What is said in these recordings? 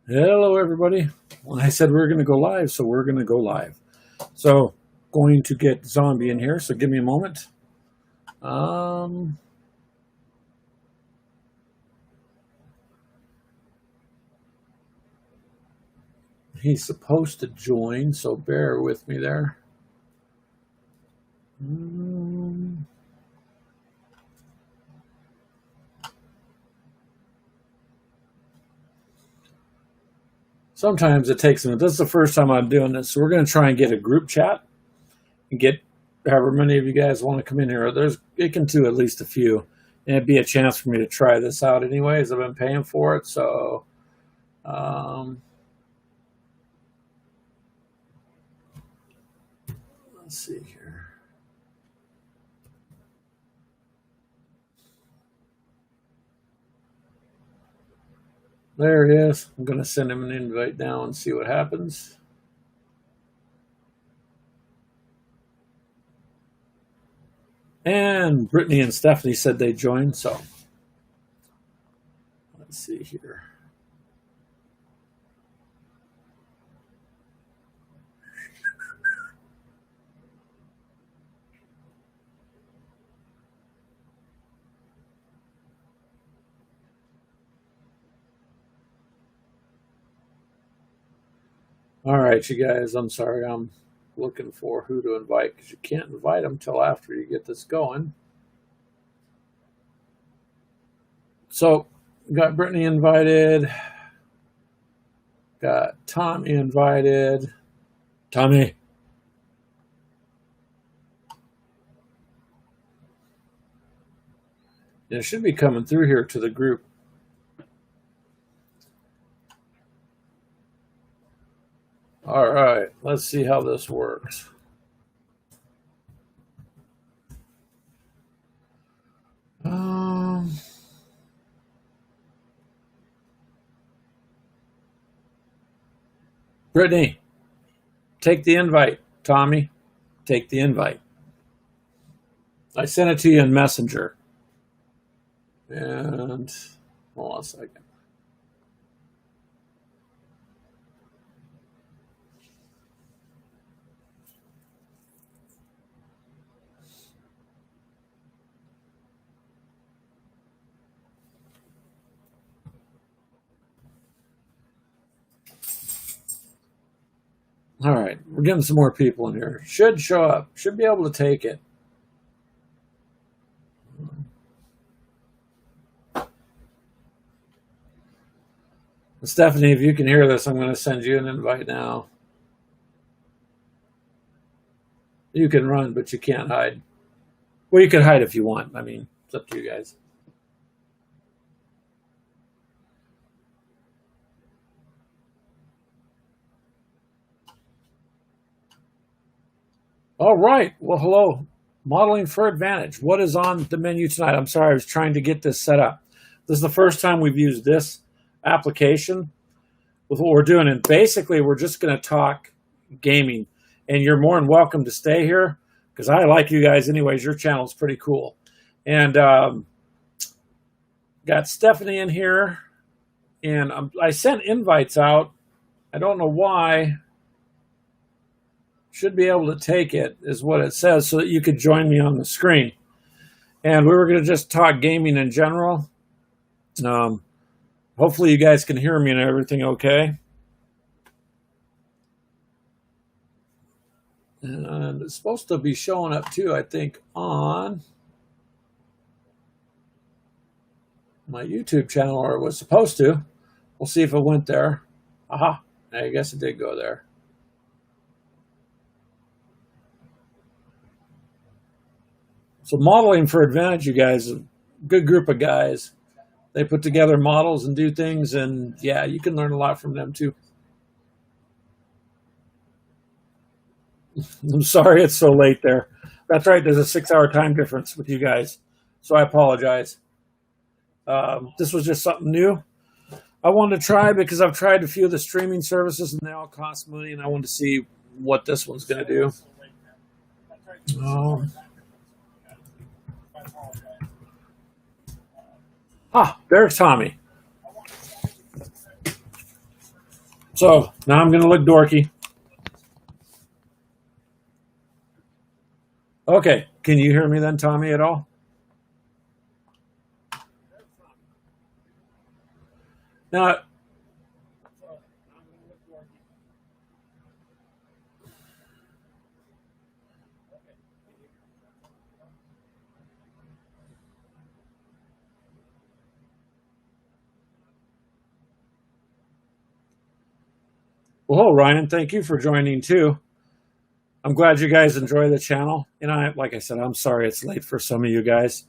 Hello, everybody. Well, I said we are going to go live, so we're going to go live. So, going to get Zombie in here, so give me a moment. He's supposed to join, so bear with me there. Sometimes it takes a minute. This is the first time I'm doing this, so we're going to try and get a group chat and get however many of you guys want to come in here. It can do at least a few, and it'd be a chance for me to try this out anyways. I've been paying for it, so let's see here. There it is. I'm going to send him an invite now and see what happens. And Brittany and Stephanie said they joined, so let's see here. All right, you guys, I'm sorry. I'm looking for who to invite because you can't invite them till after you get this going. So, got Brittany invited. Got Tommy invited. Tommy. It should be coming through here to the group. All right, let's see how this works. Brittany, take the invite. Tommy, take the invite. I sent it to you in Messenger. And hold on a second. All right, we're getting some more people in here. Should show up. Should be able to take it. Stephanie, if you can hear this, I'm going to send you an invite now. You can run, but you can't hide. Well, you can hide if you want. I mean, it's up to you guys. All right. Well, hello. Modeling for Advantage. What is on the menu tonight? I'm sorry, I was trying to get this set up. This is the first time we've used this application with what we're doing. And basically, we're just going to talk gaming. And you're more than welcome to stay here because I like you guys anyways. Your channel is pretty cool. And got Stephanie in here. And I sent invites out. I don't know why. Should be able to take it, is what it says, so that you could join me on the screen. And we were going to just talk gaming in general. Hopefully you guys can hear me and everything okay. And it's supposed to be showing up too, I think, on my YouTube channel, or it was supposed to. We'll see if it went there. Aha, I guess it did go there. So Modeling for Advantage, you guys, a good group of guys. They put together models and do things, and yeah, you can learn a lot from them too. I'm sorry it's so late there. That's right, there's a 6-hour time difference with you guys, so I apologize. This was just something new I wanted to try because I've tried a few of the streaming services and they all cost money, and I wanted to see what this one's going to do. There's Tommy. So now I'm going to look dorky. Okay, can you hear me then, Tommy, at all? Now, well, hello, Ryan. Thank you for joining too. I'm glad you guys enjoy the channel. And like I said, I'm sorry it's late for some of you guys.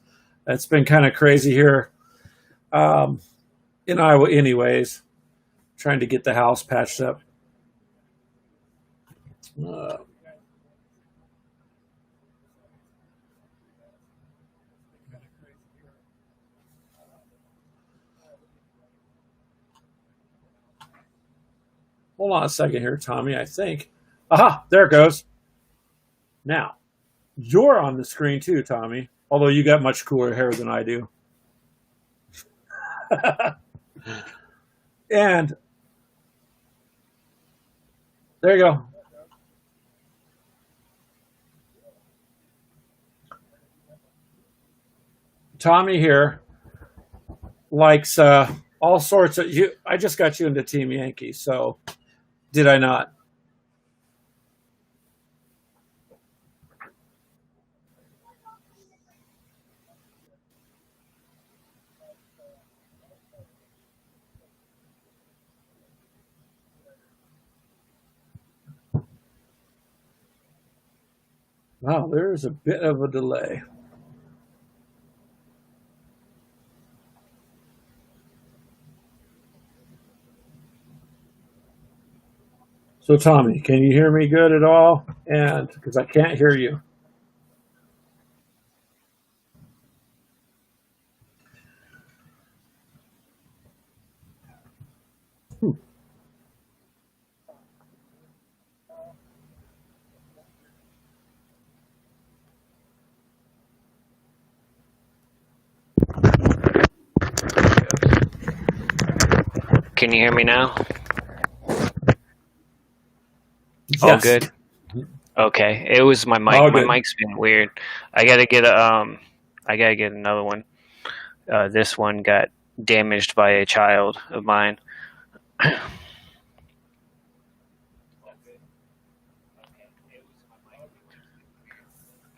It's been kind of crazy here um, in Iowa, anyways, trying to get the house patched up. Uh, Hold on a second here, Tommy. I think. Aha, there it goes. Now, you're on the screen too, Tommy, although you got much cooler hair than I do. And there you go. Tommy here likes all sorts of you. I just got you into Team Yankee, so did I not? Wow, there's a bit of a delay. So, Tommy, can you hear me good at all? And because I can't hear you. Can you hear me now? Yes. All good. Okay, it was my mic. All My good. mic's been weird. I gotta get another one. This one got damaged by a child of mine.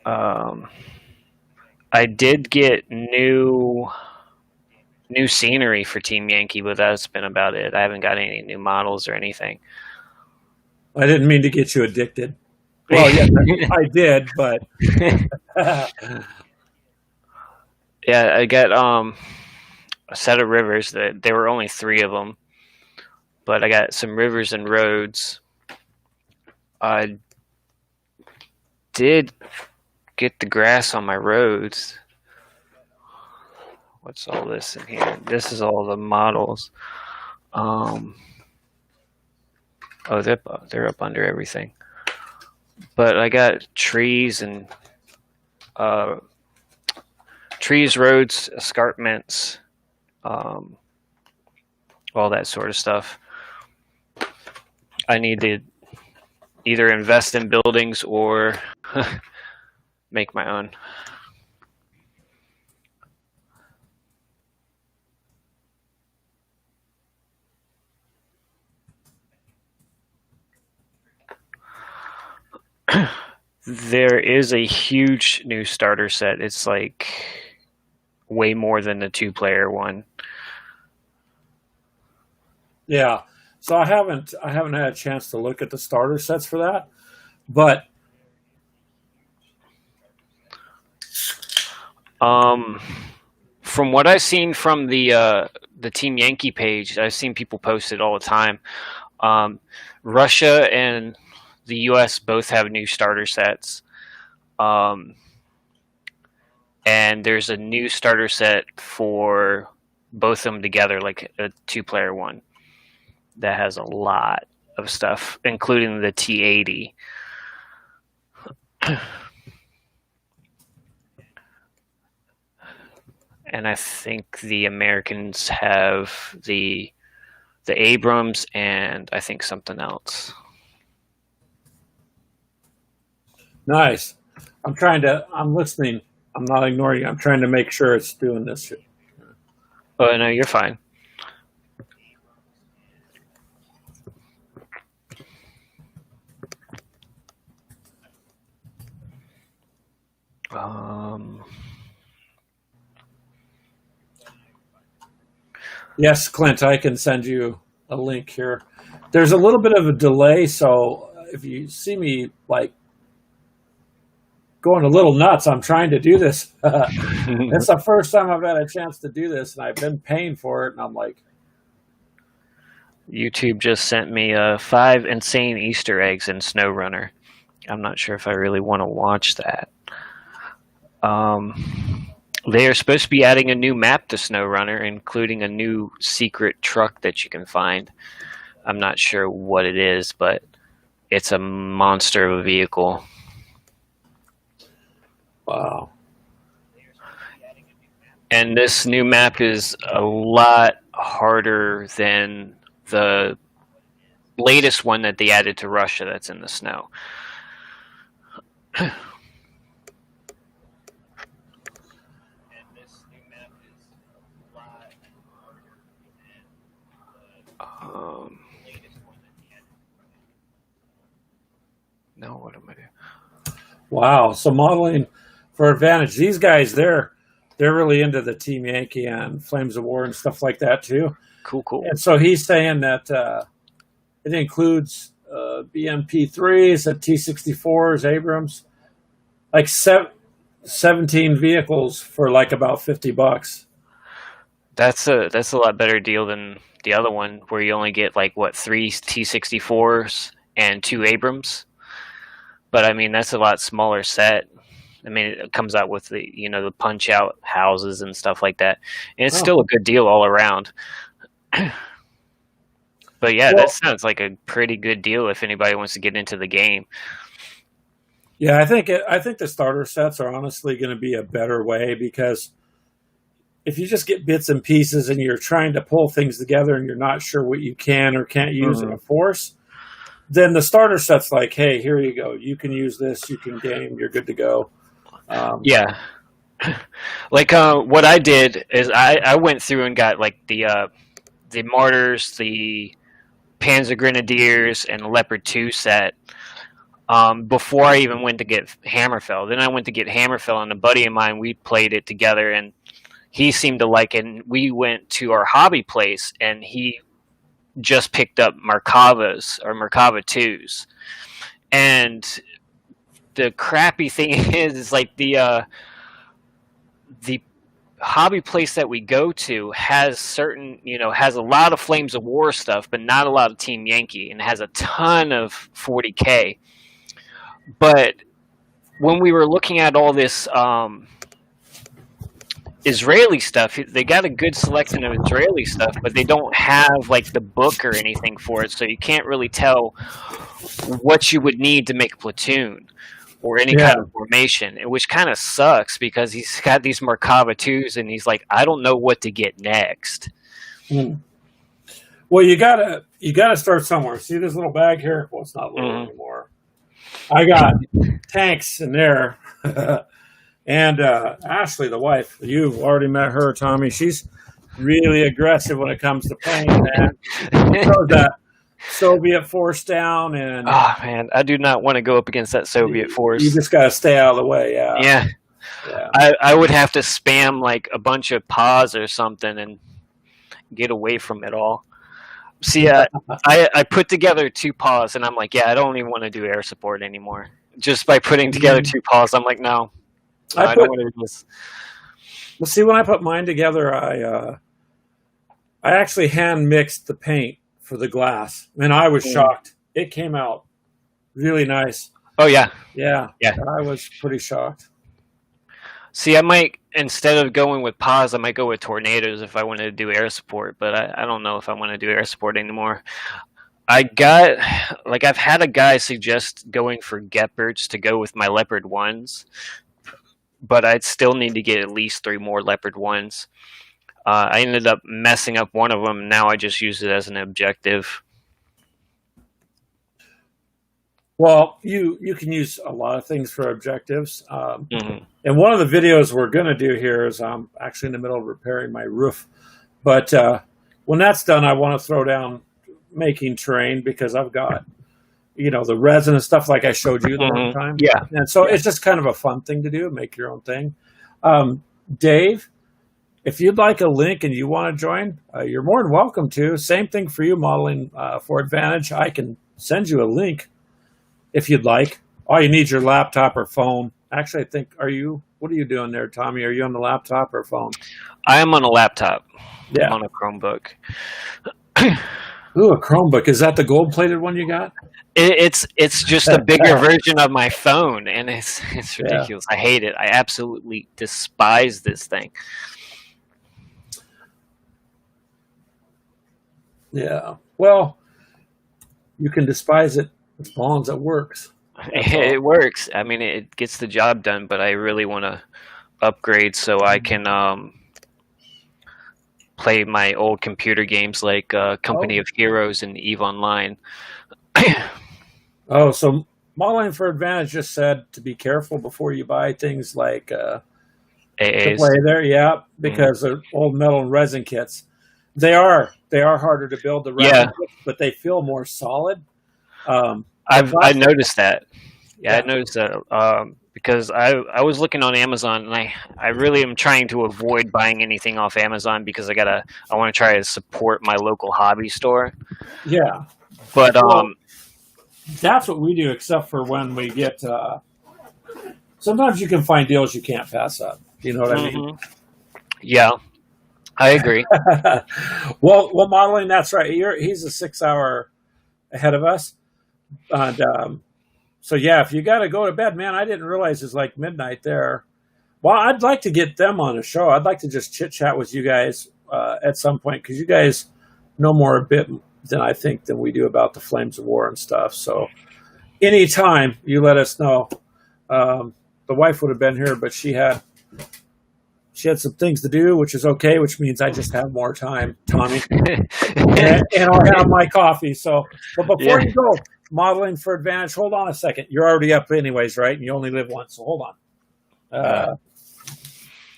I did get new scenery for Team Yankee, but that's been about it. I haven't got any new models or anything. I didn't mean to get you addicted. Well, yes, I did, but Yeah, I got a set of rivers. That there were only 3 of them, but I got some rivers and roads. I did get the grass on my roads. What's all this in here? This is all the models. Oh, they're up under everything. But I got trees and roads, escarpments, all that sort of stuff. I need to either invest in buildings or make my own. There is a huge new starter set. It's like way more than the 2-player one. yeah. So I haven't had a chance to look at the starter sets for that, but From what I've seen from the Team Yankee page, I've seen people post it all the time. Russia and the U.S. both have new starter sets, and there's a new starter set for both of them together, like a 2-player one that has a lot of stuff, including the T80. And I think the Americans have the the Abrams, and I think something else. Nice. I'm listening. I'm not ignoring you. I'm trying to make sure it's doing this. Oh no, you're fine. Yes, Clint, I can send you a link here. There's a little bit of a delay, so if you see me like going a little nuts, I'm trying to do this. It's the first time I've had a chance to do this, and I've been paying for it, and I'm like, YouTube just sent me 5 insane Easter eggs in SnowRunner. I'm not sure if I really want to watch that. They are supposed to be adding a new map to SnowRunner, including a new secret truck that you can find. I'm not sure what it is, but it's a monster of a vehicle. wow. And this new map is a lot harder than the latest one that they added to Russia that's in the snow. No, what am I doing? Wow. So modeling for Advantage, these guys, they're really into the Team Yankee and Flames of War and stuff like that too. Cool. And so he's saying that it includes BMP3s and T-64s, Abrams, like 17 vehicles for like about $50. That's a lot better deal than the other one where you only get like 3 T-64s and 2 Abrams. But I mean, that's a lot smaller set. I mean, it comes out with the punch out houses and stuff like that, and it's still a good deal all around. But yeah, that sounds like a pretty good deal if anybody wants to get into the game. Yeah, I think the starter sets are honestly going to be a better way, because if you just get bits and pieces and you're trying to pull things together and you're not sure what you can or can't use in a force, then the starter set's like, hey, here you go. You can use this. You can game. You're good to go. Yeah. Like what I did is I went through and got like the Martyrs, the Panzer Grenadiers, and Leopard 2 set before I even went to get Hammerfell. Then I went to get Hammerfell, and a buddy of mine, we played it together, and he seemed to like it. And we went to our hobby place, and he just picked up Merkavas or Merkava 2s. And the crappy thing is like the hobby place that we go to has has a lot of Flames of War stuff, but not a lot of Team Yankee, and has a ton of 40K. But when we were looking at all this Israeli stuff, they got a good selection of Israeli stuff, but they don't have like the book or anything for it, so you can't really tell what you would need to make a platoon or any kind of formation, which kind of sucks because he's got these Merkava 2s and he's like, I don't know what to get next. Well, you gotta start somewhere. See this little bag here? Well, it's not little anymore. I got tanks in there. And Ashley, the wife, you've already met her, Tommy. She's really aggressive when it comes to playing, man. So that Soviet force down, and oh man, I do not want to go up against that Soviet force. You just got to stay out of the way. Yeah. I would have to spam like a bunch of pause or something and get away from it all. See, I put together 2 pause, and I'm like, I don't even want to do air support anymore. Just by putting together 2 pause, I'm like, no. I don't want to do this. Well, see, when I put mine together, I actually hand mixed the paint for the glass, and I was shocked. It came out really nice. Oh yeah. I was pretty shocked. See, I might, instead of going with pause, I might go with tornadoes if I wanted to do air support, but I don't know if I want to do air support anymore. I've had a guy suggest going for Gepards to go with my Leopard 1s, but I'd still need to get at least 3 more Leopard 1s. I ended up messing up one of them. Now I just use it as an objective. Well, you can use a lot of things for objectives. Hmm. And one of the videos we're going to do here is I'm actually in the middle of repairing my roof. But when that's done, I want to throw down making terrain because I've got, the resin and stuff like I showed you the one time. Yeah. And so it's just kind of a fun thing to do, make your own thing. Dave, if you'd like a link and you want to join, you're more than welcome to. Same thing for you, Modeling for Advantage. I can send you a link if you'd like. All you need is your laptop or phone. Actually, I think, what are you doing there, Tommy? Are you on the laptop or phone? I am on a laptop. Yeah. I'm on a Chromebook. Ooh, a Chromebook. Is that the gold-plated one you got? It's just a bigger version of my phone, and it's ridiculous. Yeah. I hate it. I absolutely despise this thing. Yeah. Well, you can despise it as long as it works. It works. I mean, it gets the job done, but I really want to upgrade so I can play my old computer games like Company of Heroes and EVE Online. Oh, so Modeling for Advantage just said to be careful before you buy things like AAs. There, yeah, because they're old metal and resin kits. They are harder to build the resin kits, but they feel more solid. I noticed that. Yeah, I noticed that because I was looking on Amazon, and I really am trying to avoid buying anything off Amazon because I want to try to support my local hobby store. Yeah, but that's what we do, except for when we get. Sometimes you can find deals you can't pass up. You know what I mean? Yeah, I agree. well, Modeling, that's right. He's a 6 hour ahead of us. And so, yeah, if you got to go to bed, man, I didn't realize it's like midnight there. Well, I'd like to get them on a show. I'd like to just chit-chat with you guys at some point because you guys know more a bit than I think than we do about the Flames of War and stuff. So anytime you let us know. The wife would have been here, but she had some things to do, which is okay, which means I just have more time, Tommy. and I'll have my coffee. So, but before you go, Modeling for Advantage, hold on a second. You're already up anyways, right? And you only live once, so hold on.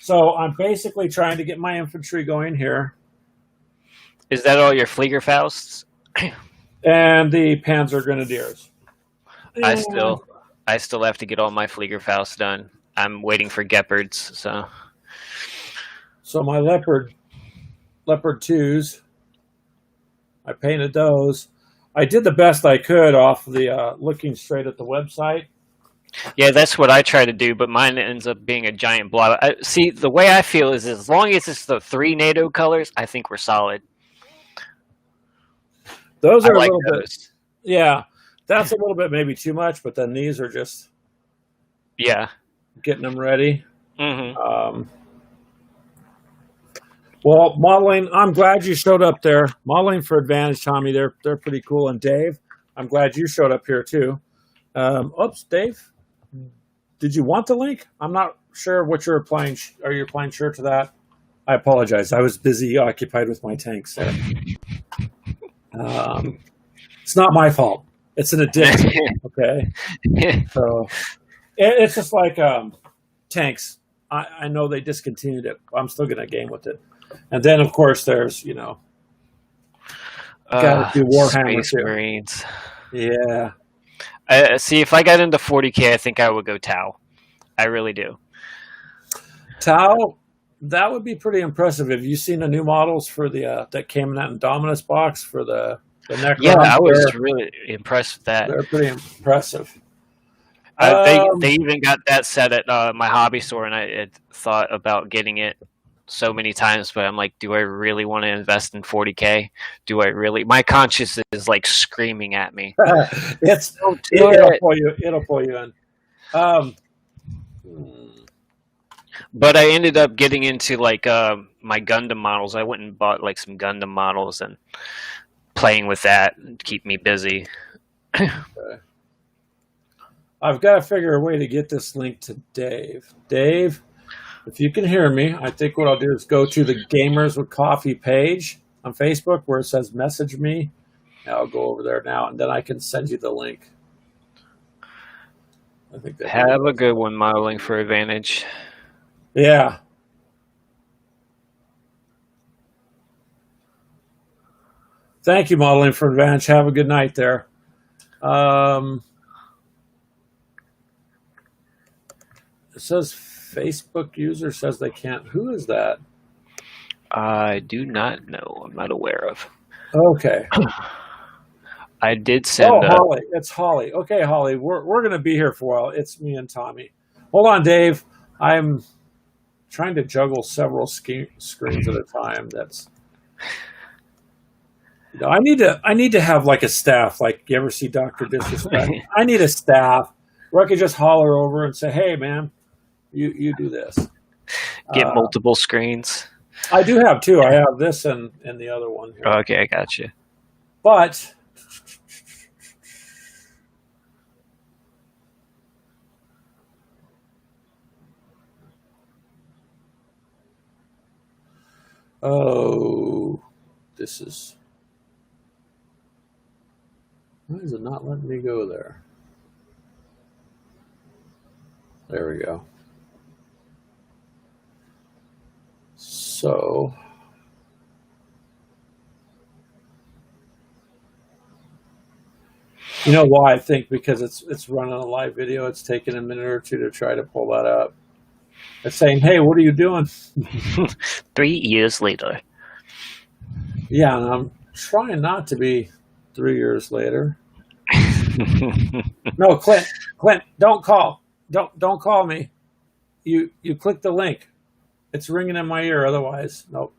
So I'm basically trying to get my infantry going here. Is that all your Fliegerfausts? And the Panzer Grenadiers. I still have to get all my Fliegerfaust done. I'm waiting for Gepards, So my Leopard 2s, I painted those. I did the best I could off the looking straight at the website. Yeah, that's what I try to do, but mine ends up being a giant blob. See, the way I feel is as long as it's the 3 NATO colors, I think we're solid. Those are a little bit. Yeah, that's a little bit maybe too much, but then these are just getting them ready. Mm-hmm. Well, Modeling, I'm glad you showed up there. Modeling for Advantage, Tommy, they're pretty cool. And Dave, I'm glad you showed up here too. Oops, Dave, did you want the link? I'm not sure what you're applying. Are you applying sure to that? I apologize. I was busy occupied with my tanks. So. It's not my fault. It's an addiction. Okay. So it's just like tanks. I know they discontinued it. I'm still going to game with it. And then, of course, there's, got to do Warhammer Space Marines. Yeah. See, if I got into 40K, I think I would go Tau. I really do. Tau, that would be pretty impressive. Have you seen the new models for the that came in that Indominus box for the Necron? Yeah, I was really impressed with that. They're pretty impressive. They even got that set at my hobby store, and I had thought about getting it so many times, but I'm like, do I really want to invest in 40K? Do I really? My conscience is like screaming at me. It'll pull you in. But I ended up getting into like my Gundam models. I went and bought like some Gundam models and playing with that to keep me busy. Okay. I've got to figure a way to get this link to Dave. Dave, If you can hear me, I think what I'll do is go to the Gamers with Coffee page on Facebook where it says message me. And I'll go over there now, and then I can send you the link. I think that Have a good one, Modeling for Advantage. Yeah. Thank you, Modeling for Advantage. Have a good night there. It says Facebook user says they can't. Who is that? I do not know. I'm not aware of. Okay. I did send. Holly. It's Holly. Okay, Holly. We're going to be here for a while. It's me and Tommy. Hold on, Dave. I'm trying to juggle several screens at a time. That's. I need to have like a staff. Like you ever see Dr. Disrespect? I need a staff where I could just holler over and say, "Hey, man, you do this." Get multiple screens. I do have two. I have this and the other one here. Okay, I got you. But this is. Why is it not letting me go there? There we go. So, you know why? I think because it's running a live video. It's taking a minute or two to try to pull that up. It's saying, "Hey, what are you doing?" 3 years later. Yeah, and I'm trying not to be 3 years later. No, Clint, don't call. Don't call me. You click the link. It's ringing in my ear. Otherwise, nope.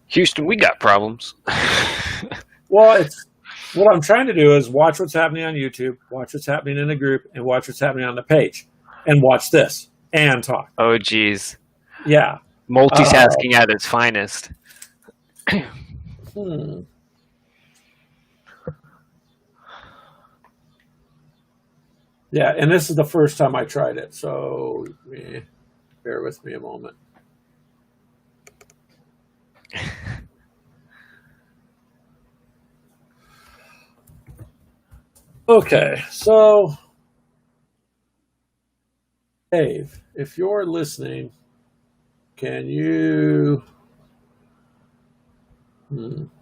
Houston, we got problems. Well, it's what I'm trying to do is watch what's happening on YouTube, watch what's happening in the group, and watch what's happening on the page, and watch this and talk. Oh, geez. Yeah. Multitasking at its finest. Yeah, and this is the first time I tried it, so bear with me a moment. Okay, so Dave, if you're listening, can you?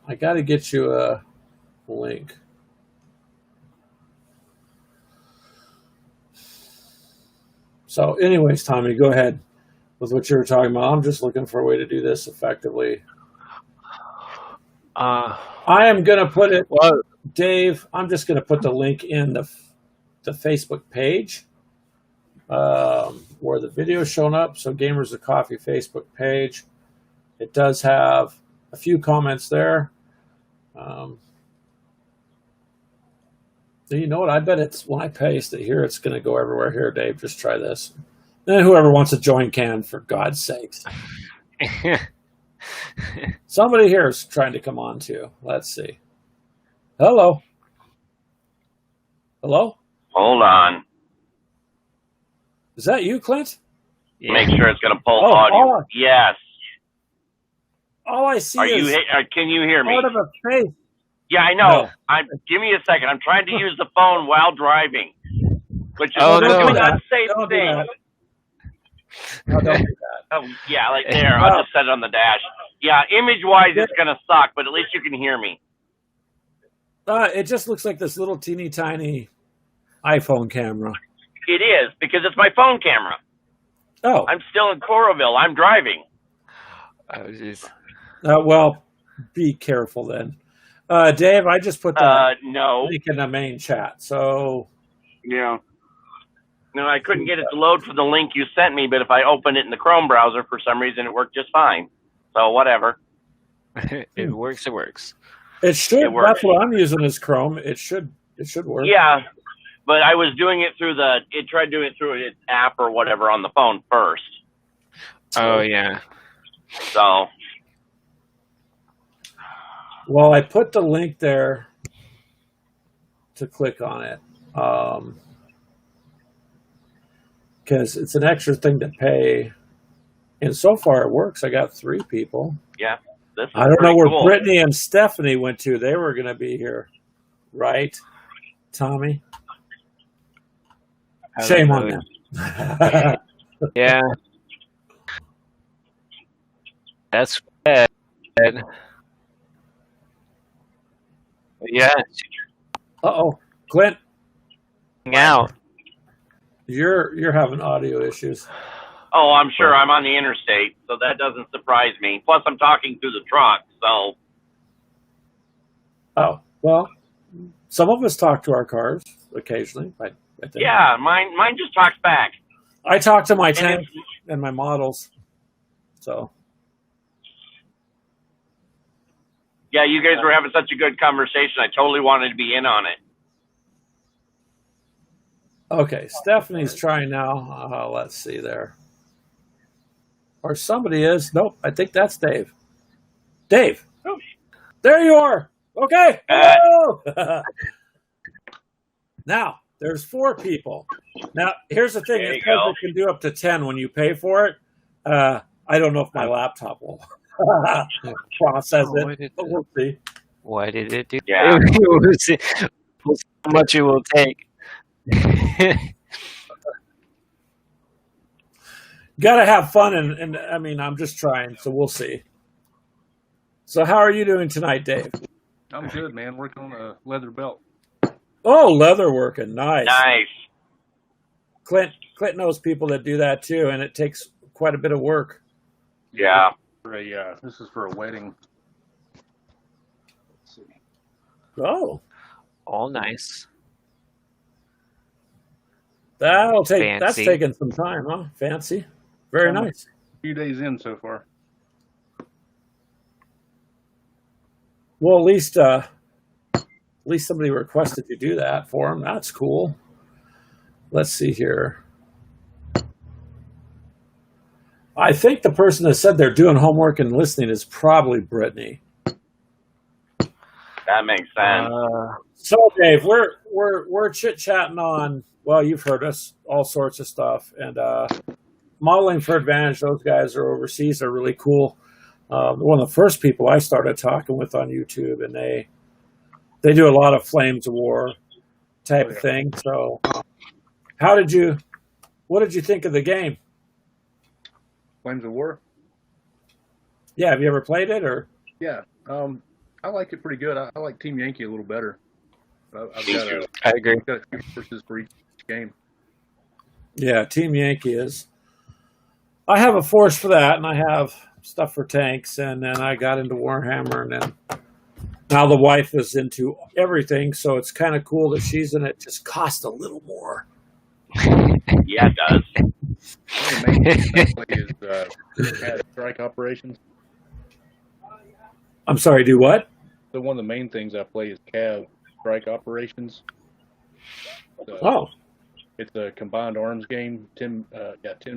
I got to get you a link. So, anyways, Tommy, go ahead with what you were talking about. I'm just looking for a way to do this effectively. I am going to put it, Dave, I'm just going to put the link in the Facebook page where the video is showing up. So Gamers of Coffee Facebook page. It does have a few comments there. You know what? I bet it's when I paste it here, it's going to go everywhere. Here, Dave, just try this. And whoever wants to join can, for God's sakes. Somebody here is trying to come on too. Let's see. Hello. Hello? Hold on. Is that you, Clint? Yeah. Make sure it's going to pull audio. Yes. All I see can you hear me? Part of a face. Yeah, I know. No. Give me a second. I'm trying to use the phone while driving. Which is don't doing do that. Same don't thing. Do that. No, don't do that. Oh, yeah, like there. I'll just set it on the dash. Yeah, image-wise, it's going to suck, but at least you can hear me. It just looks like this little teeny tiny iPhone camera. It is, because it's my phone camera. Oh. I'm still in Coroville. I'm driving. Oh, jeez. Well, be careful then. Dave, I just put that link in the main chat. So, yeah. No, I couldn't get it to load for the link you sent me, but if I open it in the Chrome browser, for some reason, it worked just fine. So, whatever. It works. It works. It should. That's what I'm using is Chrome. It should work. Yeah, but I was doing it through it tried doing it through its app or whatever on the phone first. Oh, yeah. So. Well, I put the link there to click on it. Because it's an extra thing to pay. And so far it works. I got 3 people. Yeah. This is I don't know pretty where cool. Brittany and Stephanie went to. They were going to be here, right, Tommy? I don't Shame know. on them. Yeah. That's bad. Yeah, Uh-oh. Clint, out. you're having audio issues. Oh, I'm sure. I'm on the interstate, so that doesn't surprise me. Plus, I'm talking through the truck, so Oh, well, some of us talk to our cars occasionally. I think. yeah, mine just talks back. I talk to my And tank it's- and my models. So, Yeah, you guys were having such a good conversation. I totally wanted to be in on it. okay, Stephanie's trying now. Let's see there. Or somebody is. Nope, I think that's Dave. Dave, there you are. Okay. Hello. Now, there's 4 people. Now, here's the thing. There It you says go. it can do up to 10 when you pay for it. I don't know if my laptop will process Oh, it, but we'll see. Why did it do? Yeah. We'll see how much it will take. Got to have fun, and I mean, I'm just trying, so we'll see. So, how are you doing tonight, Dave? I'm good, man. Working on a leather belt. Oh, leather working, nice. Nice. Clint knows people that do that too, and it takes quite a bit of work. Yeah. This is for a wedding. Let's see. Oh, All nice. that's Fancy. taking some time, huh? Fancy, very Um, nice. A few days in so far. Well, at least somebody requested you do that for them. That's cool. Let's see here. I think the person that said they're doing homework and listening is probably Brittany. That makes sense. So, Dave, we're chit chatting on. Well, you've heard us all sorts of stuff, and modeling for Advantage. Those guys are overseas. They're really cool. One of the first people I started talking with on YouTube, and they do a lot of Flames of War type of thing. So, what did you think of the game? Flames of War? Yeah, have you ever played it or? Yeah. I like it pretty good. I like Team Yankee a little better. I've Me got too. I agree. got a few forces for each game. Yeah, Team Yankee is. I have a force for that, and I have stuff for tanks, and then I got into Warhammer, and then now the wife is into everything, so it's kind of cool that she's in it. Just cost a little more. Yeah, it does. One of the main things I play is CAD strike operations. I'm sorry, do what? So one of the main things I play is CAV strike operations. So Oh, it's a combined arms game, 10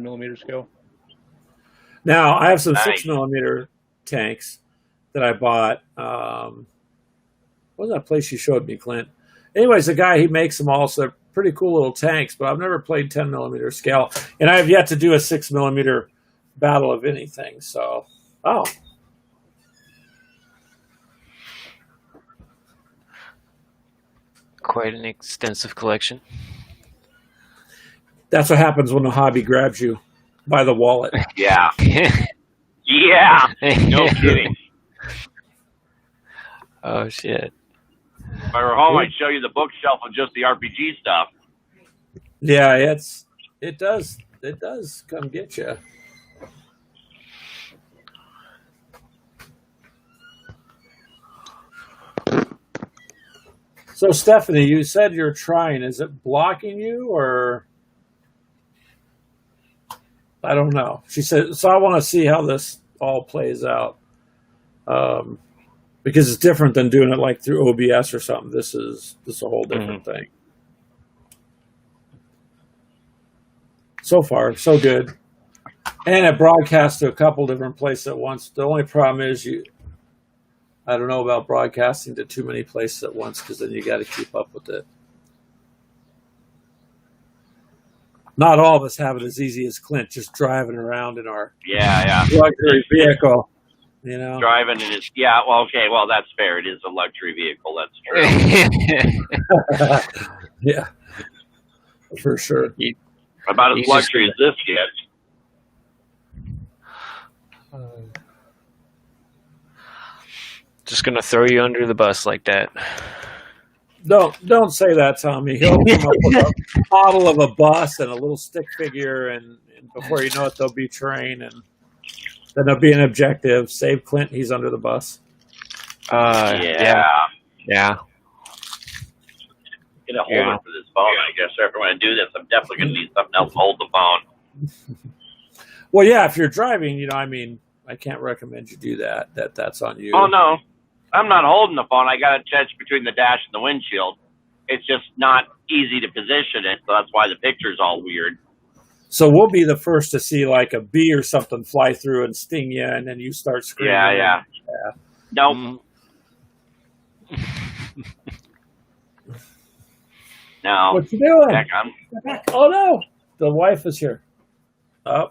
millimeter scale. now I have some Nice. 6mm tanks that I bought. What was that place you showed me, Clint? Anyways, the guy, he makes them all, so they're pretty cool little tanks, but I've never played 10mm scale, and I have yet to do a 6mm battle of anything, so, oh. Quite an extensive collection. That's what happens when a hobby grabs you by the wallet. Yeah. Yeah. No kidding. Oh shit. If I were home, I'd show you the bookshelf of just the RPG stuff. Yeah, it does come get you. So Stephanie, you said you're trying. Is it blocking you or? I don't know. She said, so I want to see how this all plays out. Because it's different than doing it like through OBS or something. This is a whole different thing. So far, so good. And it broadcasts to a couple different places at once. The only problem is I don't know about broadcasting to too many places at once because then you got to keep up with it. not all of us have it as easy as Clint, just driving around in our Yeah. luxury vehicle. You know, Driving it is, well, okay, well, that's fair. It is a luxury vehicle. That's true. yeah, for sure. About as He's luxury as this gets. Just gonna throw you under the bus like that. Don't say that, Tommy. He'll come up with a model of a bus and a little stick figure, and before you know it, there'll be terrain, and then there'll be an objective. Save Clint. He's under the bus. Yeah. Get a holder for this phone, I guess. If I want to do this, I'm definitely going to need something else to hold the phone. Well, yeah, if you're driving, I mean, I can't recommend you do that. That's on you. Oh, no. I'm not holding the phone. I got it touched between the dash and the windshield. It's just not easy to position it, so that's why the picture's all weird. So we'll be the first to see like a bee or something fly through and sting you, and then you start screaming. Yeah. Nope. No. What you doing? Heck, Oh no, the wife is here. Oh,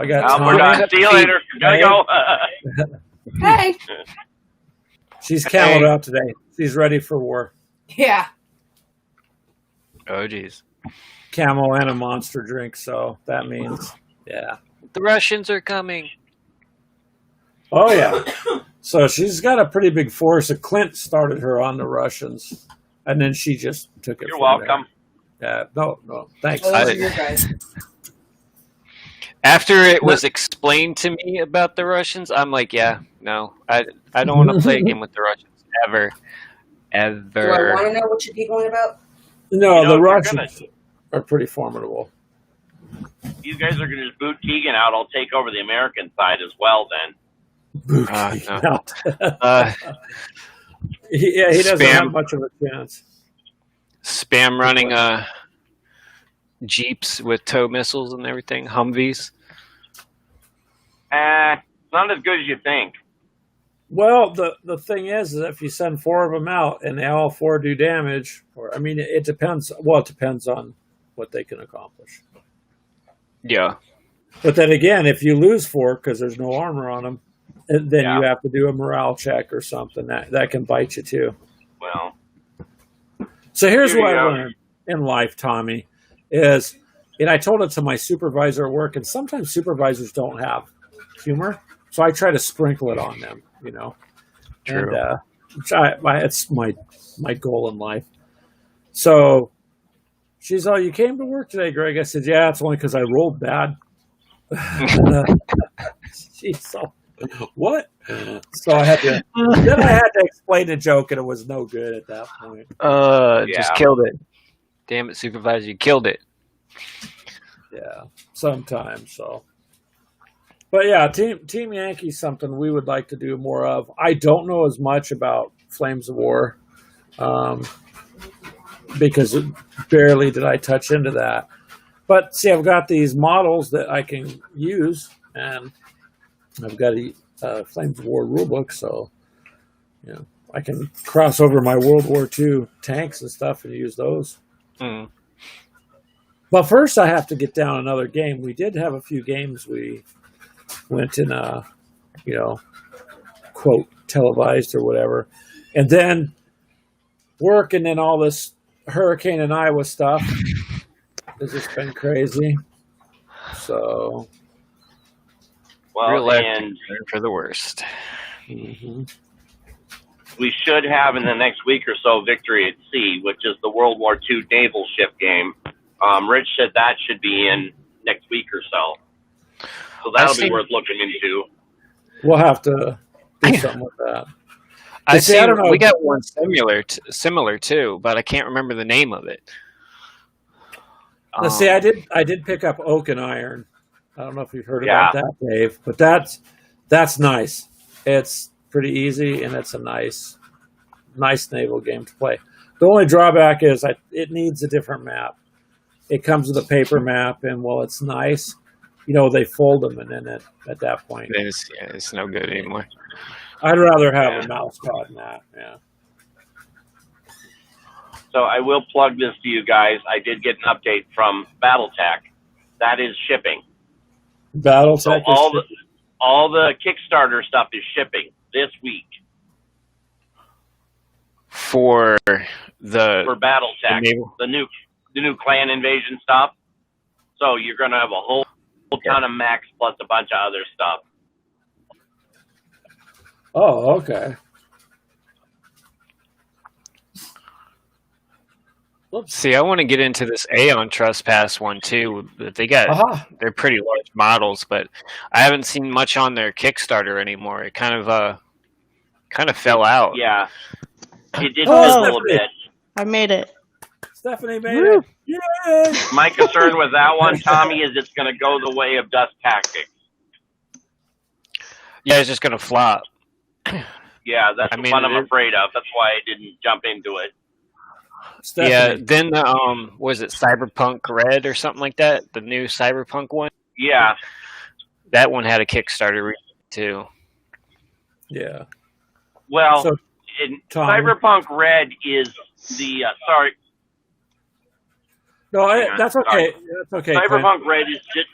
I got. we're done. See you later. Gotta go. Hey. She's cameled out today. She's ready for war. Yeah. Oh, geez. Camel and a monster drink, so that means, yeah. The Russians are coming. Oh, yeah. So she's got a pretty big force. Clint started her on the Russians, and then she just took it. You're from welcome. there. No, thanks. Oh, those are your guys. After it was explained to me about the Russians, I'm like, yeah, no, I don't want to play a game with the Russians ever. Do I want to know what you're giggling about? No, You know, the if you're Russians are pretty formidable. You guys are going to just boot Keegan out. I'll take over the American side as well then. No. He doesn't Spam. have much of a chance. Spam running Jeeps with tow missiles and everything, Humvees. It's not as good as you think. Well, the thing is if you send 4 of them out and they all 4 do damage, it depends. Well, it depends on what they can accomplish. Yeah. But then again, if you lose 4 because there's no armor on them, then you have to do a morale check or something. That can bite you too. Well, So here's Here what you I go. learned in life, Tommy, and I told it to my supervisor at work, and sometimes supervisors don't have humor, so I try to sprinkle it on them, True. And it's my goal in life. So she's all, "You came to work today, Greg?" I said, "Yeah, it's only because I rolled bad." She's all, "What?" So I had to explain the joke, and it was no good at that point. Just killed it. Damn it, supervisor, you killed it. Yeah, sometimes. So, but yeah, Team Yankee's something we would like to do more of. I don't know as much about Flames of War, because barely did I touch into that. But see, I've got these models that I can use, and I've got a Flames of War rulebook, so I can cross over my World War II tanks and stuff and use those. Mm. But first, I have to get down another game. We did have a few games we went in, quote, televised or whatever. And then work, and then all this hurricane in Iowa stuff has just been crazy. So, well, Real life and for the worst. we should have in the next week or so Victory at Sea, which is the World War II naval ship game. Rich said that should be in next week or so. So that'll be worth looking into. we'll have to do something with that. I see, I don't know. We got one similar too, but I can't remember the name of it. Let's see, I did pick up Oak and Iron. I don't know if you've heard about that, Dave, but that's nice. It's pretty easy, and it's a nice naval game to play. The only drawback is it needs a different map. It comes with a paper map, and while it's nice, they fold them, and then at that point, it's no good anymore. I'd rather have a mouse pad than that. Yeah. So I will plug this to you guys. I did get an update from BattleTech. That is shipping. So BattleTech. all the Kickstarter stuff is shipping this week For for BattleTech, naval- the new clan invasion stuff. So you're going to have a whole ton of mechs plus a bunch of other stuff. Oh, okay. See, I want to get into this Aeon Trespass one too. But they're pretty large models, but I haven't seen much on their Kickstarter anymore. It kind of fell out. Yeah. It did Oh, fizzle a Stephanie. bit. I made it. Stephanie made it. Yay! My concern with that one, Tommy, is it's going to go the way of Dust Tactics. Yeah, it's just gonna flop. Yeah, that's I mean, what I'm it- afraid of. That's why I didn't jump into it. Stephanie. Yeah. Then was it Cyberpunk Red or something like that? The new Cyberpunk one. Yeah. That one had a Kickstarter too. Yeah. Well, So, Tom. Cyberpunk Red is the sorry. No, Hang on, that's okay. sorry. That's okay. Clint. Cyberpunk Red is just.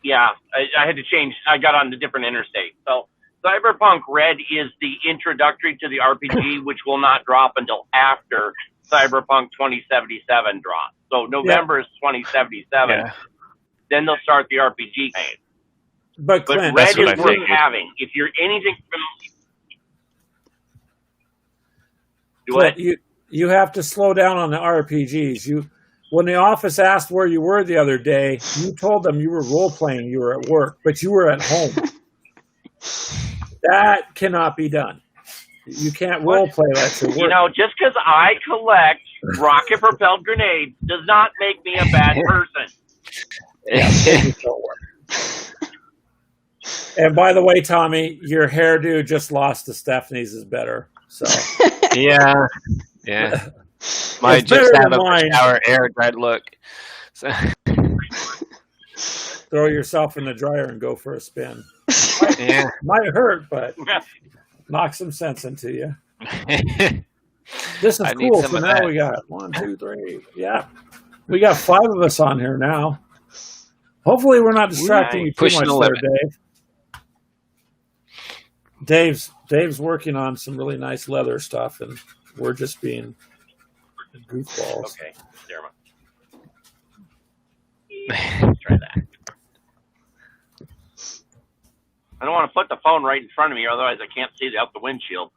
Yeah, I had to change. I got on the different interstate. So Cyberpunk Red is the introductory to the RPG, which will not drop until after Cyberpunk 2077 drops. So November is 2077. Yeah. Then they'll start the RPG phase. But But Clint, Red That's what is I worth figured. having. If you're anything familiar. Do Clint, it. you have to slow down on the RPGs. When the office asked where you were the other day, you told them you were role playing. You were at work, but you were at home. That cannot be done. You can't role play that at work. You know, just because I collect rocket-propelled grenades does not make me a bad person. And by the way, Tommy, your hairdo just lost to Stephanie's is better. So Yeah. Yeah. Might It's better just have than a mine. shower air dried look. So, throw yourself in the dryer and go for a spin. yeah. Might hurt, but knock some sense into you. This is I need cool. some So of now that. we got 1, 2, 3. Yeah. We got 5 of us on here now. Hopefully we're not distracting you too Pushing much the there, limit. Dave. Dave's working on some really nice leather stuff, and we're just being goofballs. Okay, never mind. Try that. I don't want to put the phone right in front of me, otherwise I can't see out the windshield.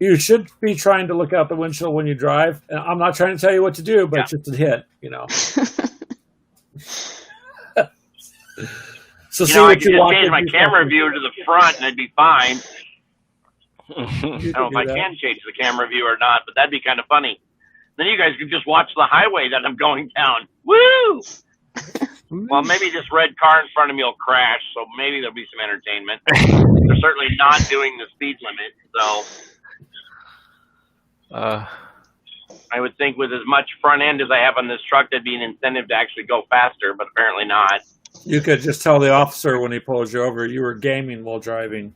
You should be trying to look out the windshield when you drive. And I'm not trying to tell you what to do, but Yeah. just to hit, So see I what could you just walk change my into camera something. view to the front and I'd be fine. You I don't know could if do I that. can change the camera view or not, but that'd be kind of funny. Then you guys could just watch the highway that I'm going down. Woo! Well, maybe this red car in front of me will crash, so maybe there'll be some entertainment. They're certainly not doing the speed limit, so I would think with as much front end as I have on this truck, there'd be an incentive to actually go faster, but apparently not. You could just tell the officer when he pulls you over you were gaming while driving.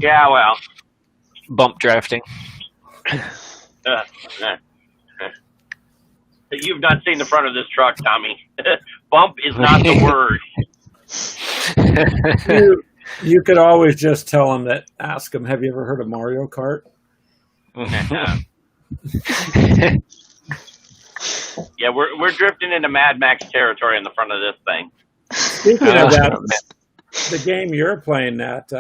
Yeah, well, Bump drafting. uh. You've not seen the front of this truck, Tommy. Bump is not the word. You could always just tell him that. Ask him, have you ever heard of Mario Kart? Yeah, we're drifting into Mad Max territory in the front of this thing. Speaking of that, the game you're playing, that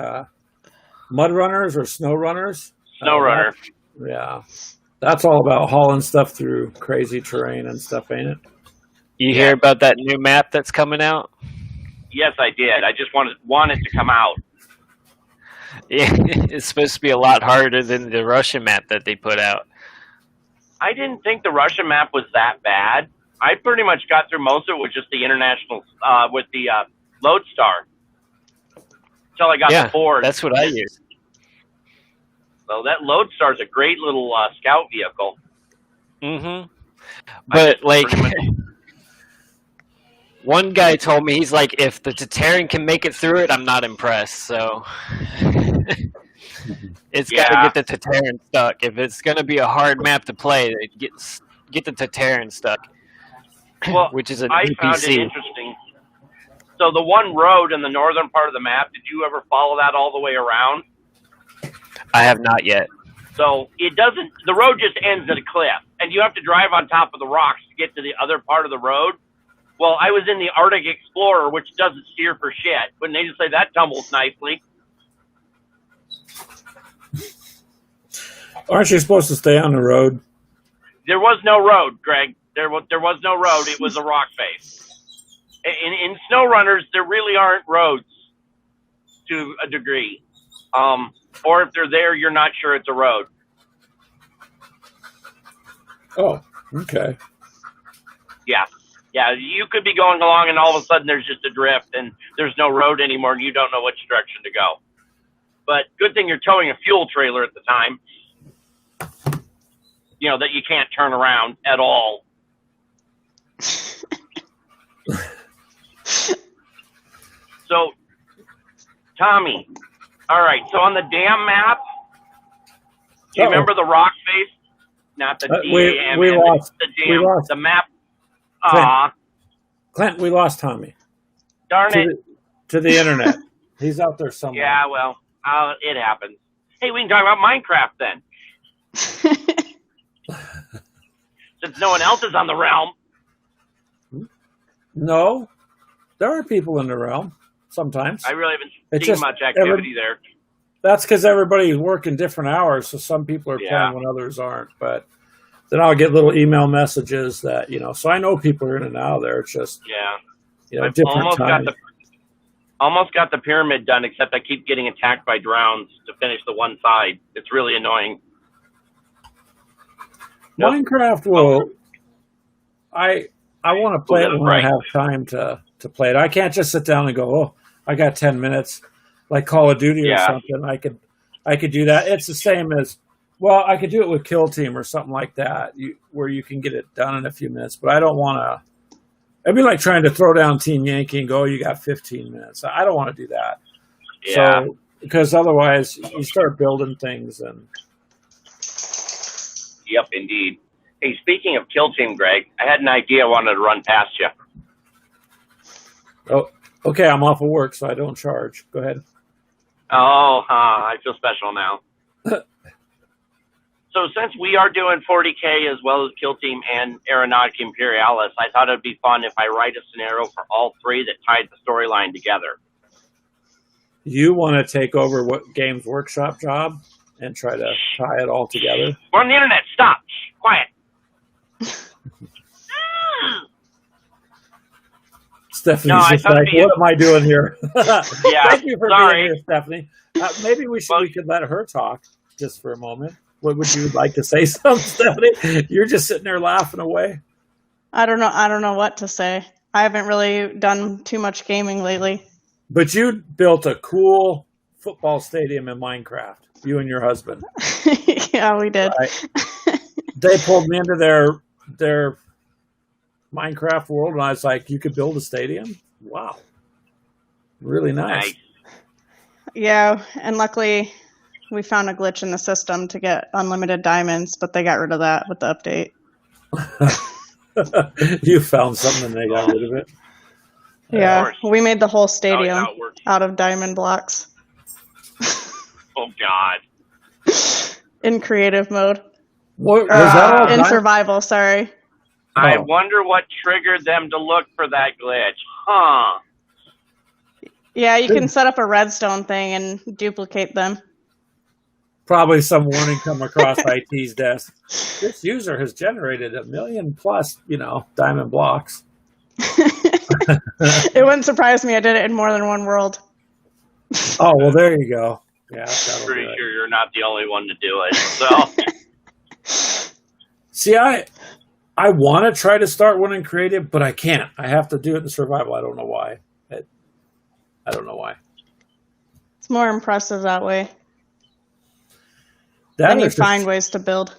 Mud Runners or Snow Runners? Snow Runner. Yeah. That's all about hauling stuff through crazy terrain and stuff, ain't it? You hear about that new map that's coming out? Yes, I did. I just wanted to come out. Yeah, it's supposed to be a lot harder than the Russian map that they put out. I didn't think the Russian map was that bad. I pretty much got through most of it with just the international, with the Lodestar. Until I got Yeah, the Ford. that's what I use. So that Lodestar is a great little scout vehicle. Mm-hmm. I But just like, pretty much- one guy told me, he's like, if the Tataran can make it through it, I'm not impressed. So It's got to get the Tataran stuck. If it's going to be a hard map to play, get the Tataran stuck, Well, which is an I found it NPC. interesting. So the one road in the northern part of the map, did you ever follow that all the way around? I have not yet. So it doesn't, the road just ends at a cliff, and you have to drive on top of the rocks to get to the other part of the road. Well, I was in the Arctic Explorer, which doesn't steer for shit. Wouldn't they just say that tumbles nicely? Aren't you supposed to stay on the road? There was no road, Greg. There was no road. It was a rock face. In SnowRunners, there really aren't roads to a degree. Or if they're there, you're not sure it's a road. Oh, okay. Yeah. Yeah, you could be going along and all of a sudden there's just a drift and there's no road anymore and you don't know which direction to go. But good thing you're towing a fuel trailer at the time. You know, that you can't turn around at all. So, Tommy, all right, so on the dam map, do you remember the rock face? Not the DAM, we lost. the dam, We lost. the map. Clint. Aw, Clint, we lost Tommy darn it. to the internet. He's out there somewhere. Yeah, well, it happens. Hey, we can talk about Minecraft then. Since no one else is on the realm. No, there are people in the realm sometimes. I really haven't It's seen just much activity there. That's because everybody's working different hours, so some people are playing when others aren't. But then I'll get little email messages that, so I know people are in and out of there. It's just, I've different times. almost got the pyramid done, except I keep getting attacked by drowns to finish the one side. It's really annoying. Nope. Minecraft will. I want to play it when I have time to play it. I can't just sit down and go, oh, I got 10 minutes, like Call of Duty or something. I could do that. It's the same as, well, I could do it with Kill Team or something like that, where you can get it done in a few minutes. But I don't want to. It'd be like trying to throw down Team Yankee and go, oh, you got 15 minutes. I don't want to do that. Yeah. So, because otherwise you start building things and. Yep, indeed. Hey, speaking of Kill Team, Greg, I had an idea I wanted to run past you. Oh, okay. I'm off of work, so I don't charge. Go ahead. Oh, I feel special now. So since we are doing 40K as well as Kill Team and Aeronautica Imperialis, I thought it would be fun if I write a scenario for all three that tied the storyline together. You want to take over what Games Workshop job and try to tie it all together? We're on the internet. Stop. Shh, quiet. Stephanie's just like, what am I doing here? Yeah, Thank you for sorry. being here, Stephanie. Maybe we could let her talk just for a moment. What would you like to say something, Stephanie? You're just sitting there laughing away. I don't know what to say. I haven't really done too much gaming lately. But you built a cool football stadium in Minecraft, you and your husband. Yeah, we did. Right. They pulled me into their Minecraft world, and I was like, you could build a stadium? Wow. Really nice. Yeah, and luckily we found a glitch in the system to get unlimited diamonds, but they got rid of that with the update. You found something and they got rid of it. Yeah, we made the whole stadium How it works. out of diamond blocks Oh, God. in creative mode. What, was that all In done? survival, sorry. I Oh. wonder what triggered them to look for that glitch. Huh. Yeah, you can set up a redstone thing and duplicate them. Probably some warning come across IT's desk. This user has generated 1 million plus, diamond blocks. It wouldn't surprise me. I did it in more than one world. Oh, well, there you go. Yeah, that'll Pretty do it. sure you're not the only one to do it. So, See, I want to try to start one in creative, but I can't. I have to do it in survival. I don't know why. I don't know why. It's more impressive that way. Then Then you there's just- find ways to build.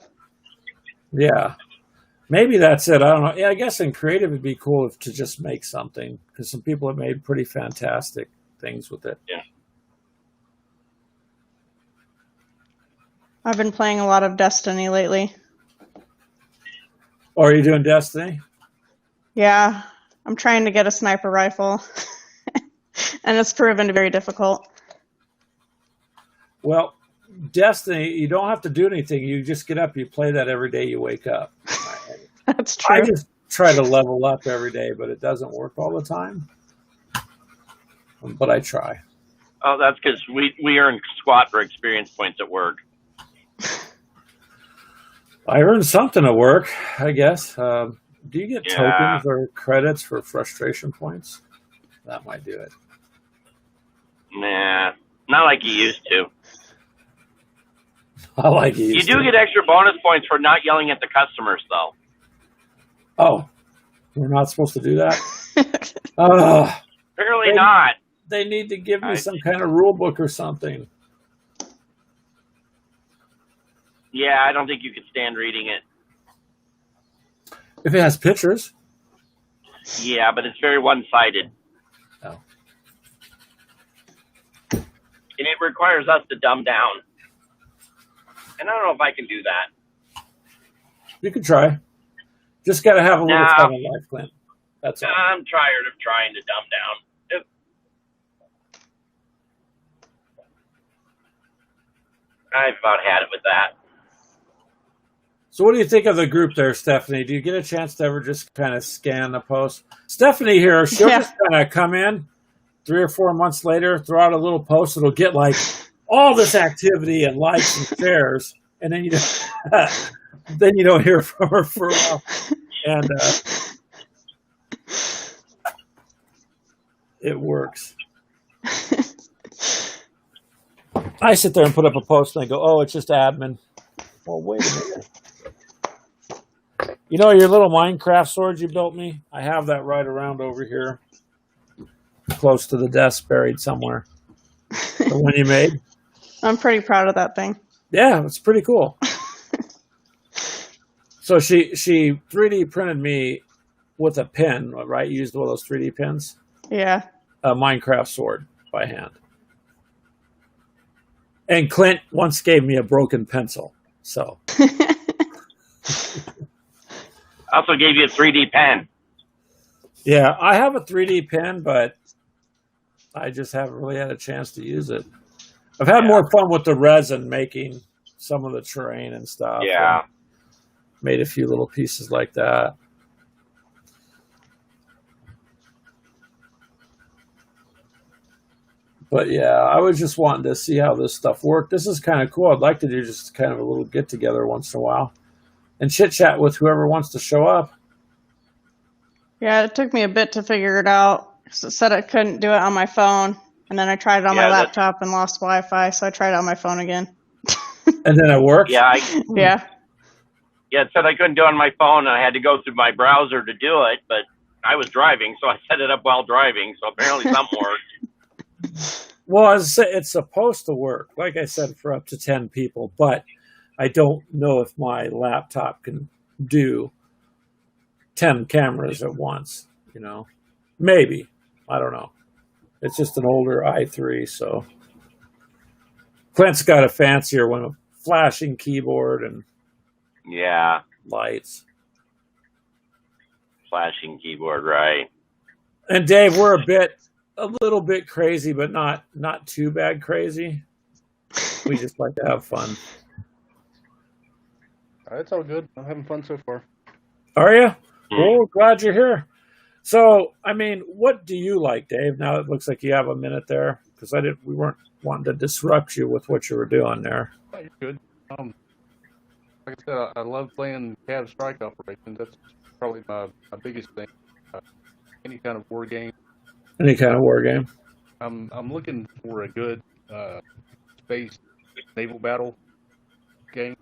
Yeah. Maybe that's it. I don't know. Yeah, I guess in creative it'd be cool to just make something, because some people have made pretty fantastic things with it. Yeah. I've been playing a lot of Destiny lately. Or are you doing Destiny? Yeah, I'm trying to get a sniper rifle, and it's proven very difficult. Well, Destiny, you don't have to do anything. You just get up, you play that every day you wake up. That's true. I just try to level up every day, but it doesn't work all the time. But I try. Oh, that's because we earn squat for experience points at work. I earned something at work, I guess. Do you get Yeah. tokens or credits for frustration points? That might do it. Nah, not like you used to. I like it. You do get extra bonus points for not yelling at the customers, though. Oh, we're not supposed to do that? Ugh. Apparently not. They need to give me some kind of rule book or something. Yeah, I don't think you could stand reading it. If it has pictures. Yeah, but it's very one-sided. Oh. And it requires us to dumb down. And I don't know if I can do that. You can try. Just got to have a little No. fun in life, Clint. That's all. I'm tired of trying to dumb down. I've about had it with that. So what do you think of the group there, Stephanie? Do you get a chance to ever just kind of scan the post? Stephanie here, she'll Yeah. just kind of come in 3 or 4 months later, throw out a little post. It'll get like all this activity and likes and shares, and then you don't hear from her for a while. And it works. I sit there and put up a post and I go, "Oh, it's just admin." Well, wait a minute. You know your little Minecraft sword you built me? I have that right around over here, close to the desk, buried somewhere. The one you made? I'm pretty proud of that thing. Yeah, it's pretty cool. So she 3D printed me with a pen, right? You used one of those 3D pins? Yeah. A Minecraft sword by hand. And Clint once gave me a broken pencil. So I also gave you a 3D pen. yeah, I have a 3D pen, but I just haven't really had a chance to use it. I've had more fun with the resin, making some of the terrain and stuff. Yeah. And made a few little pieces like that. But yeah, I was just wanting to see how this stuff worked. This is kind of cool. I'd like to do just kind of a little get together once in a while and chit chat with whoever wants to show up. Yeah, it took me a bit to figure it out. It said I couldn't do it on my phone, and then I tried it on my laptop and lost Wi-Fi, so I tried it on my phone again. And then it worked? Yeah, Yeah. it said I couldn't do it on my phone, and I had to go through my browser to do it, but I was driving, so I set it up while driving, so apparently something worked. Well, as I say, it's supposed to work, like I said, for up to 10 people, but I don't know if my laptop can do 10 cameras at once, you know. Maybe. I don't know. It's just an older i3, so. Clint's got a fancier one, a flashing keyboard and Yeah, lights. flashing keyboard, right. And Dave, we're a little bit crazy, but not too bad crazy. We just like to have fun. It's all good. I'm having fun so far. Are you? Oh, glad you're here. So, I mean, what do you like, Dave? Now it looks like you have a minute there, because we weren't wanting to disrupt you with what you were doing there. Oh, you're good. Like I said, I love playing Cav Strike Operations. That's probably my biggest thing. Any kind of war game. Any kind of war game. I'm looking for a good space naval battle game.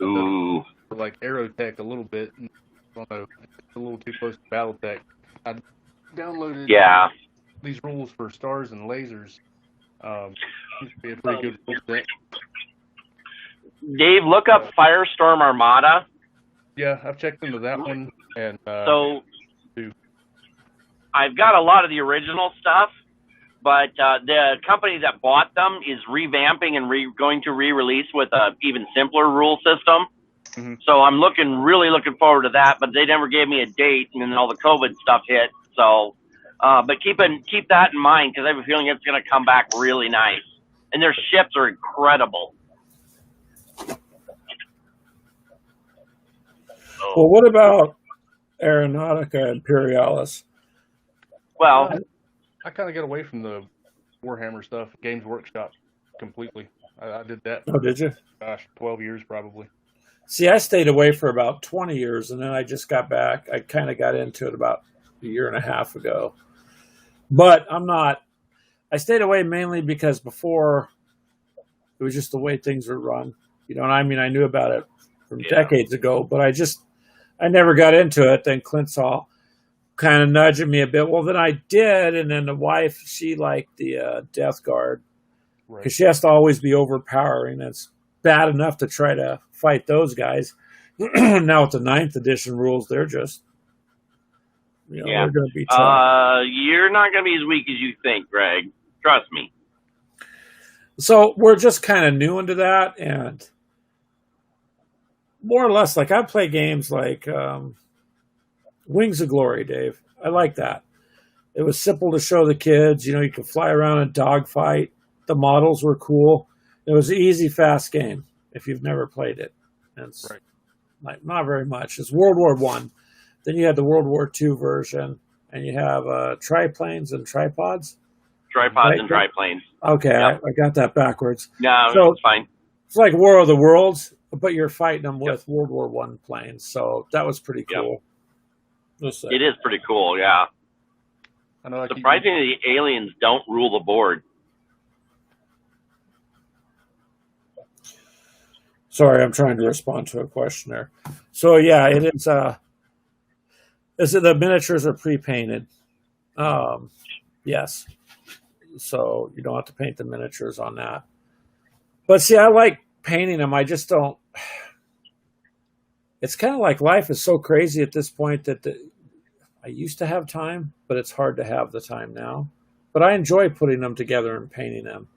Ooh. Like Aerotech a little bit. I don't know. It's a little too close to Battletech. I downloaded these rules for stars and lasers. Seems to be a pretty good rule set. Dave, look up Firestorm Armada. Yeah, I've checked into that one. And So I've got a lot of the original stuff, but the company that bought them is revamping and going to re-release with a even simpler rule system. Mm-hmm. So I'm really looking forward to that. But they never gave me a date, and then all the COVID stuff hit. So, but keep that in mind because I have a feeling it's going to come back really nice. And their ships are incredible. Well, what about Aeronautica Imperialis? Well, I kind of got away from the Warhammer stuff, Games Workshop, completely. I did that. Oh, did you? Gosh, 12 years probably. See, I stayed away for about 20 years, and then I just got back. I kind of got into it about a year and a half ago. But I'm not. I stayed away mainly because before it was just the way things were run. You know what I mean? I knew about it from decades ago, but I never got into it. Then Clint saw kind of nudging me a bit. Well, then I did, and then the wife, she liked the Death Guard because she has to always be overpowering. That's bad enough to try to fight those guys. Now with the 9th edition rules, they're just, they're going to be tough. You're not going to be as weak as you think, Greg. Trust me. So we're just kind of new into that, and more or less, like I play games like Wings of Glory, Dave. I like that. It was simple to show the kids. You could fly around and dogfight. The models were cool. It was an easy, fast game if you've never played it. And it's like not very much. It's World War I. Then you had the World War II version, and you have triplanes and tripods. Tripods and triplanes. Okay, Yep. I got that backwards. No, So- it's fine. It's like War of the Worlds, but you're fighting them with World War I planes. So that was pretty cool. It is pretty cool, yeah. I know. Surprisingly, the aliens don't rule the board. Sorry, I'm trying to respond to a question there. So yeah, it is. Is it the miniatures are pre-painted? Yes. So you don't have to paint the miniatures on that. But see, I like painting them. I just don't. It's kind of like life is so crazy at this point that I used to have time, but it's hard to have the time now. But I enjoy putting them together and painting them.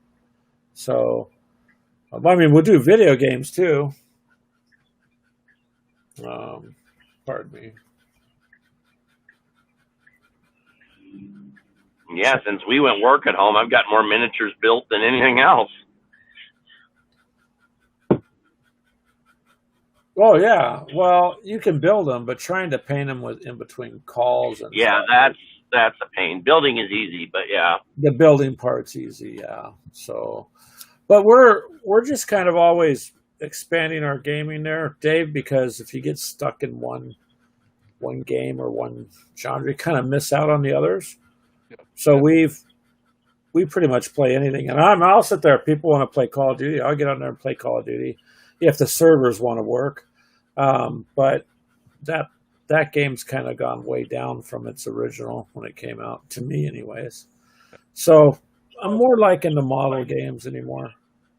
So, I mean, we'll do video games too. Pardon me. Yeah, since we went work at home, I've got more miniatures built than anything else. Oh yeah, well you can build them, but trying to paint them with in between calls and that's a pain. Building is easy, but yeah, the building part's easy. Yeah, so, but we're just kind of always expanding our gaming there, Dave, because if you get stuck in one game or one genre, you kind of miss out on the others. So we pretty much play anything, and I'll sit there. If people want to play Call of Duty, I'll get on there and play Call of Duty if the servers want to work. But that game's kind of gone way down from its original when it came out, to me anyways. So I'm more liking the model games anymore.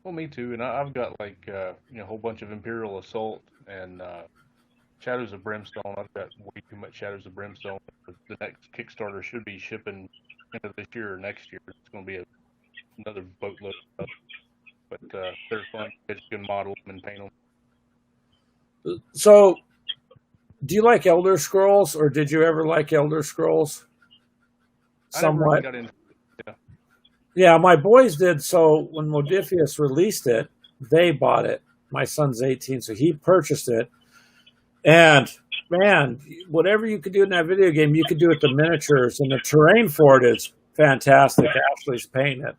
Well, me too. And I've got like a whole bunch of Imperial Assault and Shadows of Brimstone. I've got way too much Shadows of Brimstone. The next Kickstarter should be shipping end of this year or next year. It's going to be another boatload of stuff. But they're fun. You can model them and paint them. So, do you like Elder Scrolls, or did you ever like Elder Scrolls? Somewhat. I never really got into. Yeah, my boys did. So when Modiphius released it, they bought it. My son's 18, so he purchased it. And man, whatever you could do in that video game, you could do with the miniatures, and the terrain for it is fantastic. Ashley's painting it.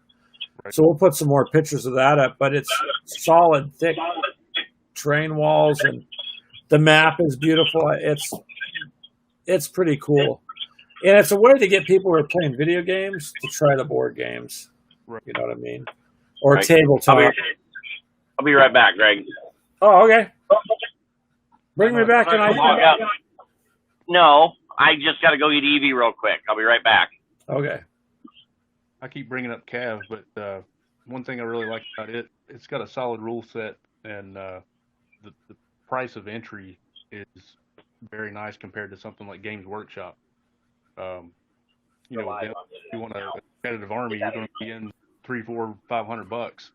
So we'll put some more pictures of that up, but it's solid, thick terrain walls, and the map is beautiful. It's pretty cool. And it's a way to get people who are playing video games to try the board games. You know what I mean? Or tabletop. I'll be right back, Greg. Oh, okay. Bring me back and No, I just got to go eat Eevee real quick. I'll be right back. Okay. I keep bringing up Cav, but one thing I really like about it, it's got a solid rule set, and the price of entry is very nice compared to something like Games Workshop. you know, if you want a competitive army, you're going to be in $300, $400, $500.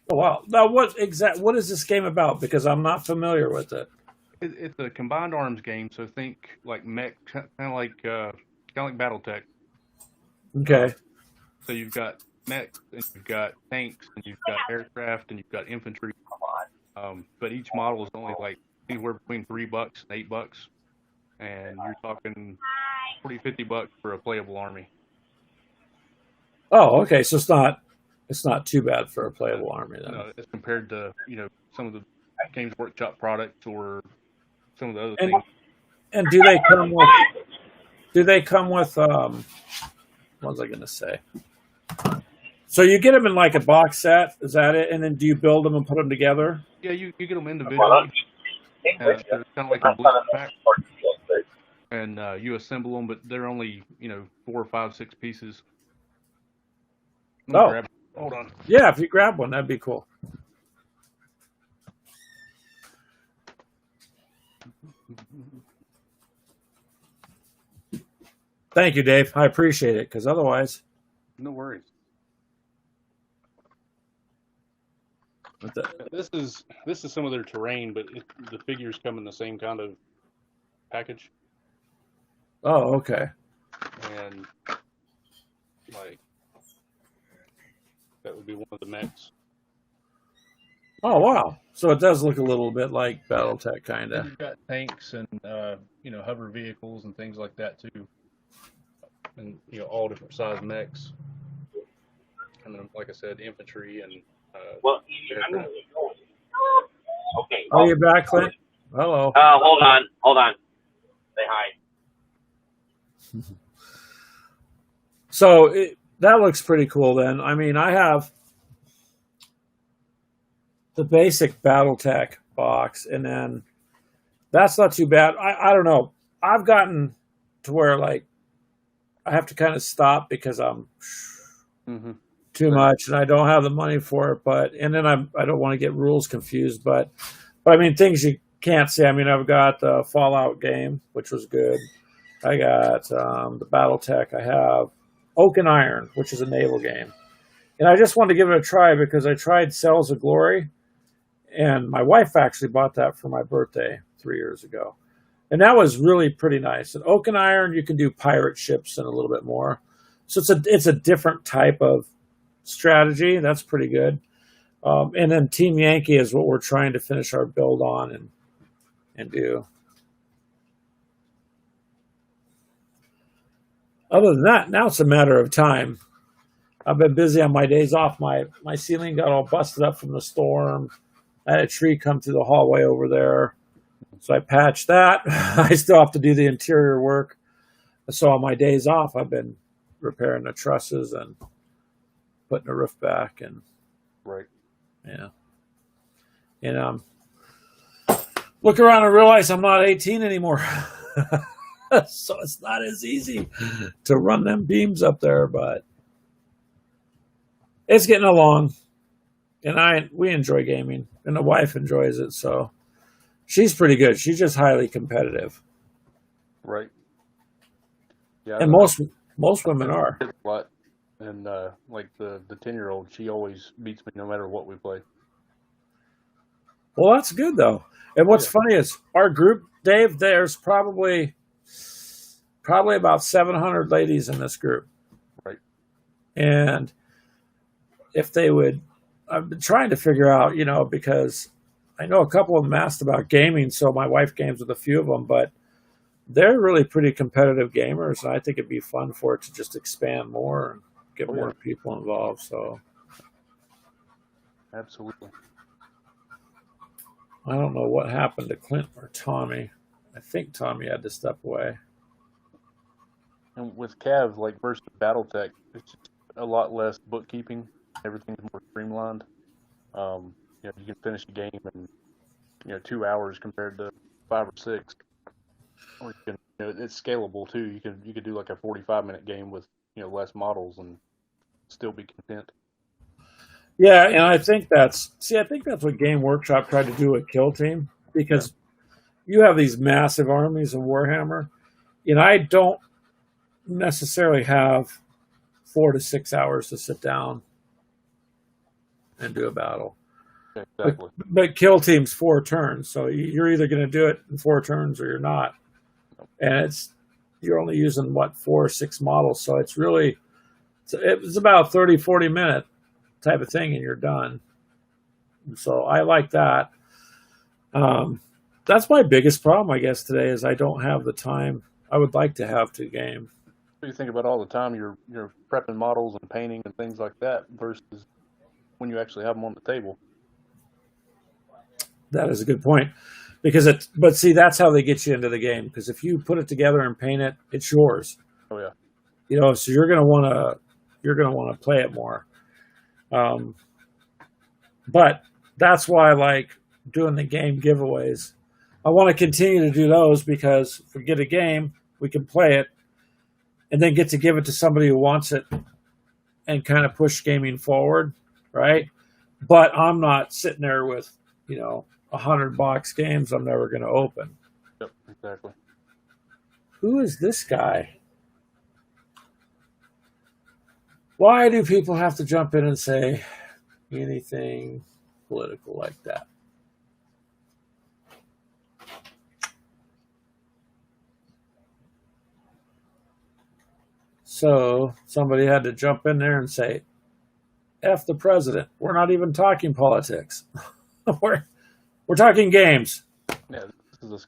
Oh wow! Now, what is this game about? Because I'm not familiar with it. It's a combined arms game, so think like mech, kind of like BattleTech. Okay. So you've got mechs, and you've got tanks, and you've got aircraft, and you've got infantry. But each model is only like anywhere between $3 and $8, and you're talking $40, $50 for a playable army. Oh, okay. So it's not too bad for a playable army then. No, as compared to some of the Games Workshop products or some of the other And things. and do they come with? Do they come with? What was I going to say? So you get them in like a box set, is that it? And then do you build them and put them together? Yeah, you get them individually. They're kind of like a blue pack, and you assemble them, but they're only 4, 5, 6 pieces. Oh. Hold on. Yeah, if you grab one, that'd be cool. Thank you, Dave. I appreciate it, because otherwise, No worries. with the- This is some of their terrain, but the figures come in the same kind of package, oh, okay. and like that would be one of the mechs. Oh, wow. So it does look a little bit like BattleTech, kind And of. you've got tanks and hover vehicles and things like that too, and all different size mechs. And then, like I said, infantry and Well, aircraft. okay. Are you back, Clint? Hello. Hold on. Say hi. So that looks pretty cool then. I mean, I have the basic BattleTech box, and then that's not too bad. I don't know. I've gotten to where, like, I have to kind of stop because I'm Mm-hmm. too much and I don't have the money for it. And then I don't want to get rules confused. But I mean, things you can't see. I mean, I've got the Fallout game, which was good. I got the BattleTech. I have Oak and Iron, which is a naval game. And I just wanted to give it a try because I tried Cells of Glory, and my wife actually bought that for my birthday 3 years ago. And that was really pretty nice. And Oak and Iron, you can do pirate ships and a little bit more. So it's a different type of strategy. That's pretty good. And then Team Yankee is what we're trying to finish our build on and do. Other than that, now it's a matter of time. I've been busy on my days off. My ceiling got all busted up from the storm. I had a tree come through the hallway over there. So I patched that. I still have to do the interior work. So on my days off, I've been repairing the trusses and putting the roof back. And Right. yeah. And look around and realize I'm not 18 anymore. So it's not as easy to run them beams up there, but it's getting along. And we enjoy gaming, and the wife enjoys it, so she's pretty good. She's just highly competitive. Right. Yeah. And most women are. A lot. And like the 10-year-old, she always beats me no matter what we play. Well, that's good though. And what's funny is our group, Dave, there's probably about 700 ladies in this group. Right. And if they would, I've been trying to figure out, because I know a couple of them asked about gaming, so my wife games with a few of them, but they're really pretty competitive gamers, and I think it'd be fun for it to just expand more and get more people involved. So Absolutely. I don't know what happened to Clint or Tommy. I think Tommy had to step away. And with Cav, like versus BattleTech, it's just a lot less bookkeeping. Everything's more streamlined. You can finish a game in 2 hours compared to 5 or 6. Or you can, it's scalable too. You could do like a 45-minute game with less models and still be content. Yeah, and I think that's what Game Workshop tried to do with Kill Team, because you have these massive armies of Warhammer, and I don't necessarily have 4 to 6 hours to sit down and do a battle. Exactly. But kill team's 4 turns, so you're either going to do it in 4 turns or you're not. And you're only using 4 or 6 models, so it's about 30, 40 minute type of thing, and you're done. So I like that. That's my biggest problem, I guess, today is I don't have the time I would like to have to game. What do you think about all the time you're prepping models and painting and things like that versus when you actually have them on the table? That is a good point, but see, that's how they get you into the game. Because if you put it together and paint it, it's yours. Oh yeah. So you're gonna want to play it more. But that's why I like doing the game giveaways. I want to continue to do those because if we get a game, we can play it, and then get to give it to somebody who wants it, and kind of push gaming forward, right? But I'm not sitting there with 100 box games I'm never going to open. Yep, exactly. Who is this guy? Why do people have to jump in and say anything political like that? So somebody had to jump in there and say, F the president. We're not even talking politics. We're talking games. Yeah, this is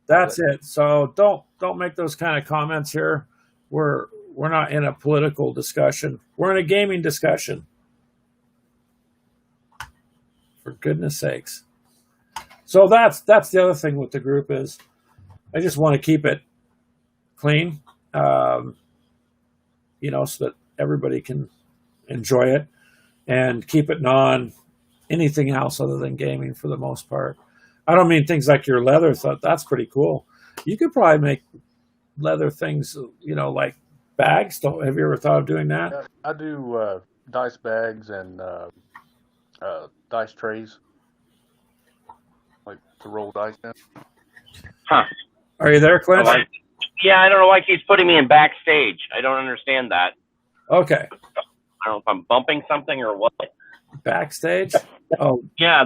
that's it. So don't make those kind of comments here. We're not in a political discussion. We're in a gaming discussion. For goodness sakes. So that's the other thing with the group is I just want to keep it clean, so that everybody can enjoy it and keep it anything else other than gaming for the most part. I don't mean things like your leather stuff. That's pretty cool. You could probably make leather things, like bags. Have you ever thought of doing that? Yeah, I do dice bags and dice trays, like to roll dice in. Huh. Are you there, Clint? Yeah, I don't know why he keeps putting me in backstage. I don't understand that. Okay. I don't know if I'm bumping something or what. Backstage? Oh. Yeah,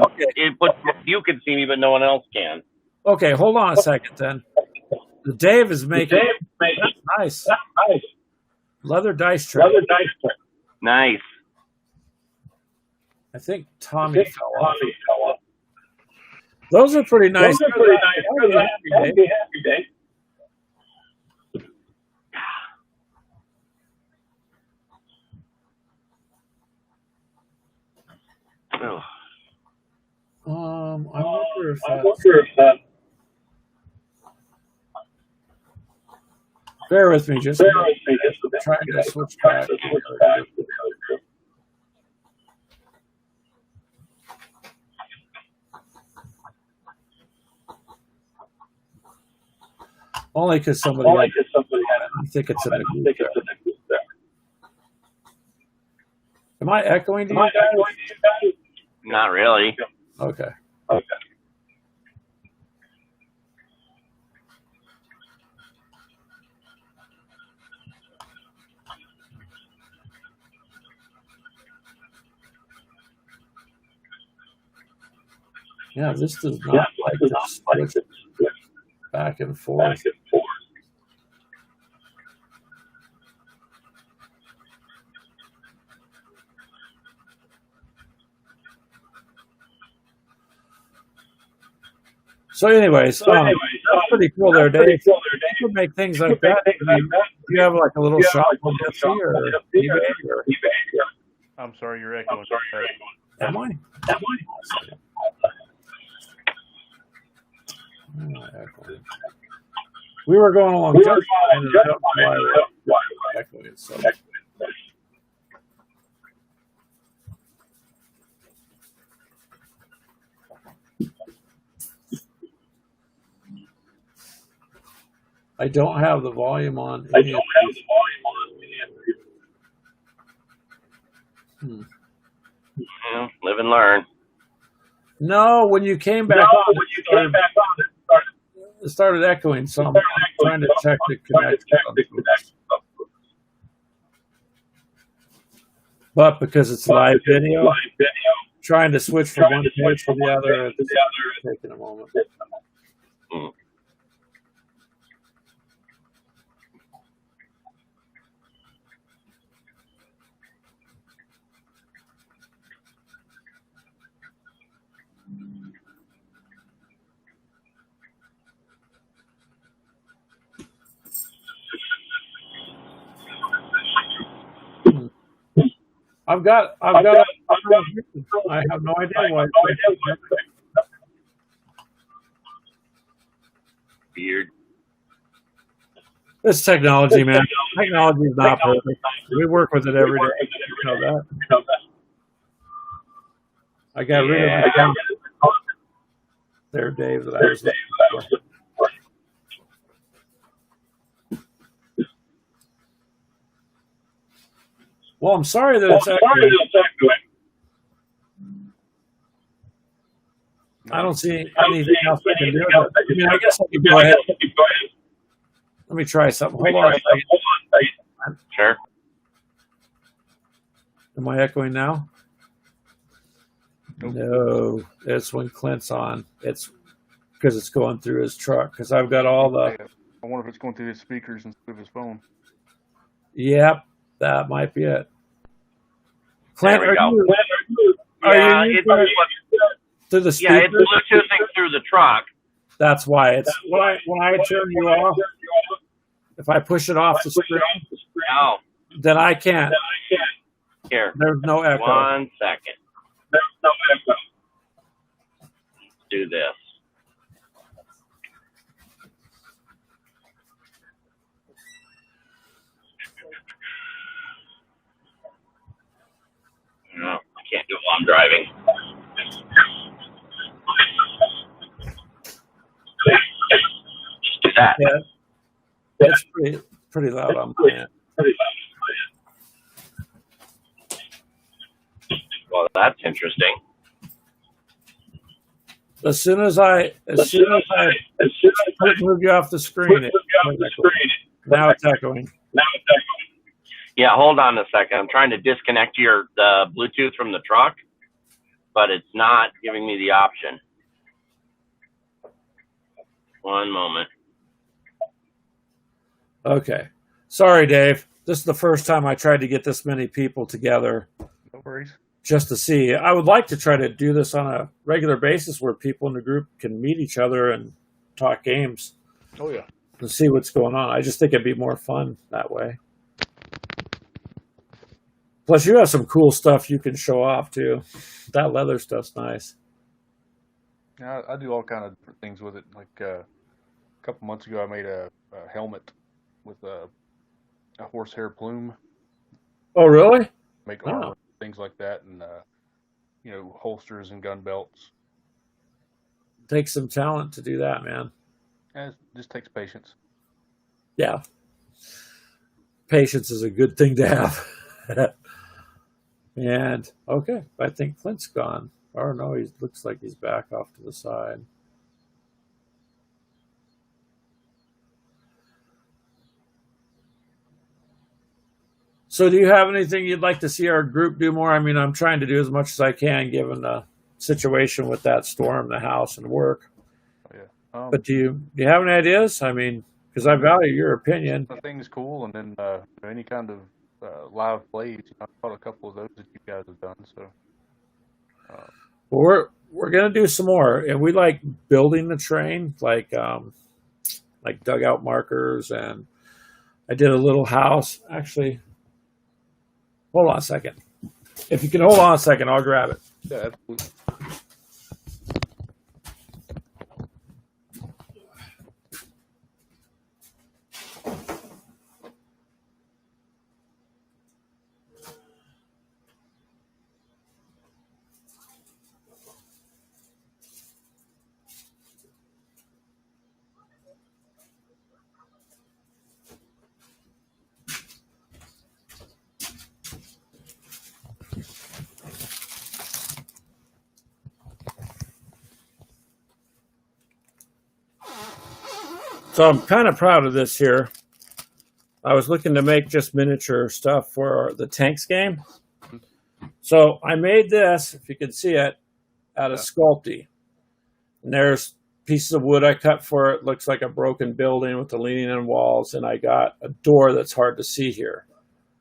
you can see me, but no one else can. Okay, hold on a second then. Dave is making nice. Leather dice tray. Nice. I think Tommy fell off. Those are pretty nice. Happy, Dave. Oh. I wonder if bear with me just trying to switch back. Only because somebody I think it's in the group there. Am I echoing to you guys? Not really. Okay. Yeah, this does not like to switch back and forth. So anyways, that's pretty cool there, Dave. You can make things like that. Do you have like a little shop on Etsy or eBay? I'm sorry, you're echoing. Am I? We were going along just fine, and I don't know why we're echoing. So. I don't have the volume on. Live and learn. No, when you came back on, it started echoing some. trying to check the connection. But because it's live video, trying to switch from one page to the other, it's taking a moment. I have no idea why. Weird. This technology, man. Technology is not perfect. We work with it every day. You know that. I got rid of my account there, Dave, that I was looking for. Well, I'm sorry that it's echoing. I don't see anything else I can do. I mean, I guess I can go ahead. Let me try something. Hold on a second. Sure. Am I echoing now? Nope. No, it's when Clint's on. It's because it's going through his truck. Because I've got all the. I wonder if it's going through his speakers instead of his phone. Yep, that might be it. Clint, There we go. are you it's through the speaker? yeah, it's Bluetoothing through the truck. That's why it's when I turn you off. If I push it off the screen, Oh, then I can't. here. There's no echo. 1 second. Let's do this. No, I can't do it while I'm driving. Just do that. Yeah, it's pretty loud on my end. Well, that's interesting. As soon as I move you off the screen, now it's echoing. Yeah, hold on a second. I'm trying to disconnect the Bluetooth from the truck, but it's not giving me the option. One moment. Okay. Sorry, Dave. This is the first time I tried to get this many people together No worries. just to see. I would like to try to do this on a regular basis where people in the group can meet each other and talk games Oh yeah. and see what's going on. I just think it'd be more fun that way. Plus, you have some cool stuff you can show off, too. That leather stuff's nice. Yeah, I do all kind of different things with it. Like a couple months ago, I made a helmet with a horsehair plume. Oh, really? Make Wow. armor, things like that, and holsters and gun belts. Takes some talent to do that, man. And it just takes patience. Yeah. Patience is a good thing to have. And, okay, I think Clint's gone. Or no, he looks like he's back off to the side. So do you have anything you'd like to see our group do more? I mean, I'm trying to do as much as I can given the situation with that storm, the house, and work. Oh, yeah. But do you have any ideas? I mean, because I value your opinion. I think it's cool, and then any kind of live plays. I've caught a couple of those that you guys have done. So Well, we're gonna do some more, and we like building the train, like dugout markers, and I did a little house. Actually, hold on a second. If you can hold on a second, I'll grab it. yeah, absolutely. So I'm kind of proud of this here. I was looking to make just miniature stuff for the Tanks game. So I made this, if you can see it, out of Sculpey. And there's pieces of wood I cut for it. Looks like a broken building with the leaning in walls. And I got a door that's hard to see here.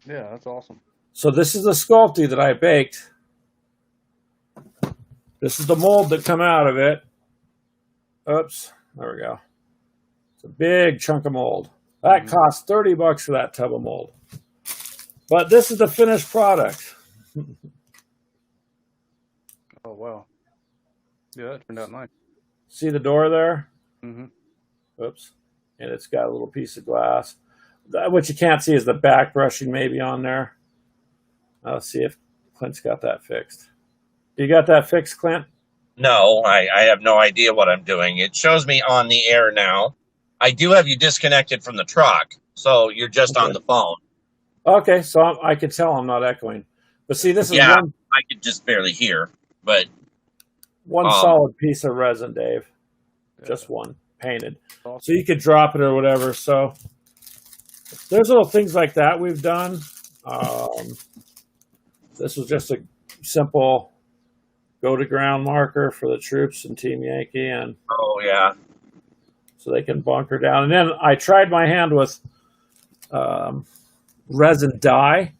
Yeah, that's awesome. So this is the Sculpey that I baked. This is the mold that come out of it. Oops, there we go. It's a big chunk of mold. That cost $30 for that tub of mold. But this is the finished product. Oh, wow. Yeah, that turned out nice. See the door there? Mm-hmm. Oops. And it's got a little piece of glass. What you can't see is the back brushing maybe on there. Let's see if Clint's got that fixed. You got that fixed, Clint? No, I have no idea what I'm doing. It shows me on the air now. I do have you disconnected from the truck, so you're just on the phone. Okay, so I could tell I'm not echoing. But see, this is I could just barely hear. But one solid piece of resin, Dave. Just one, painted. So you could drop it or whatever. So there's little things like that we've done. This was just a simple go-to-ground marker for the troops and Team Yankee, and so they can bunker down. And then I tried my hand with resin dye.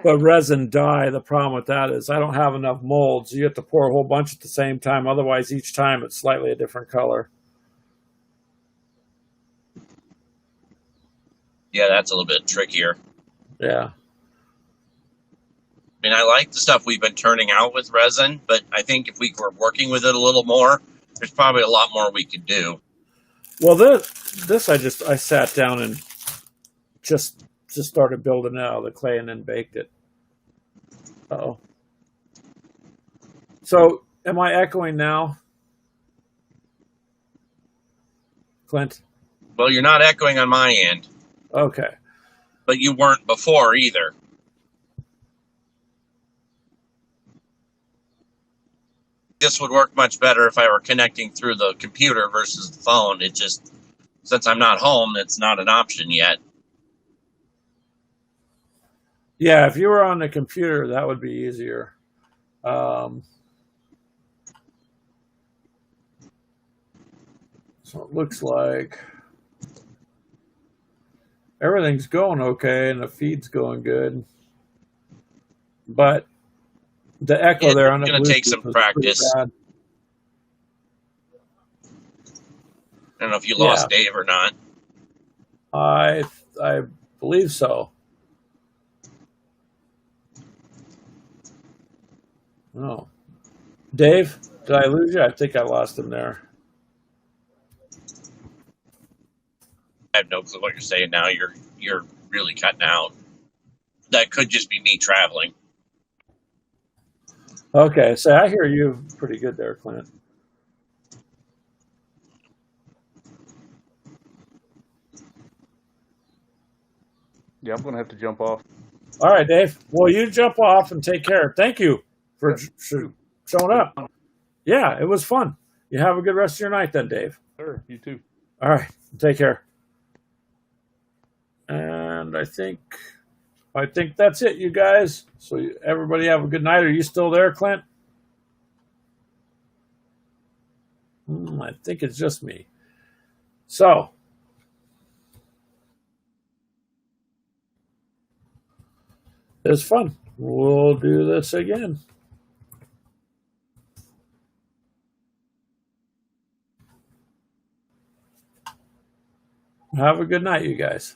But resin dye, the problem with that is I don't have enough molds. You have to pour a whole bunch at the same time. Otherwise, each time it's slightly a different color. Yeah, that's a little bit trickier. Yeah. I mean, I like the stuff we've been turning out with resin, but I think if we were working with it a little more, there's probably a lot more we could do. Well, this I sat down and just started building it out of the clay and then baked it. Uh-oh. So, am I echoing now, Clint? Well, you're not echoing on my end. Okay. But you weren't before either. This would work much better if I were connecting through the computer versus the phone. It just, since I'm not home, it's not an option yet. Yeah, if you were on the computer, that would be easier. So it looks like everything's going okay and the feed's going good. But the echo there on the Bluetooth, it's going to take some practice. I don't know if you lost Dave or not. I believe so. Oh, Dave, did I lose you? I think I lost him there. I have no clue what you're saying now. You're really cutting out. That could just be me traveling. Okay, so I hear you pretty good there, Clint. Yeah, I'm going to have to jump off. All right, Dave. Well, you jump off and take care. Thank you for showing up. Yeah, it was fun. You have a good rest of your night then, Dave. Sure, you too. All right, take care. And I think that's it, you guys. So everybody have a good night. Are you still there, Clint? I think it's just me. So it was fun. We'll do this again. Have a good night, you guys.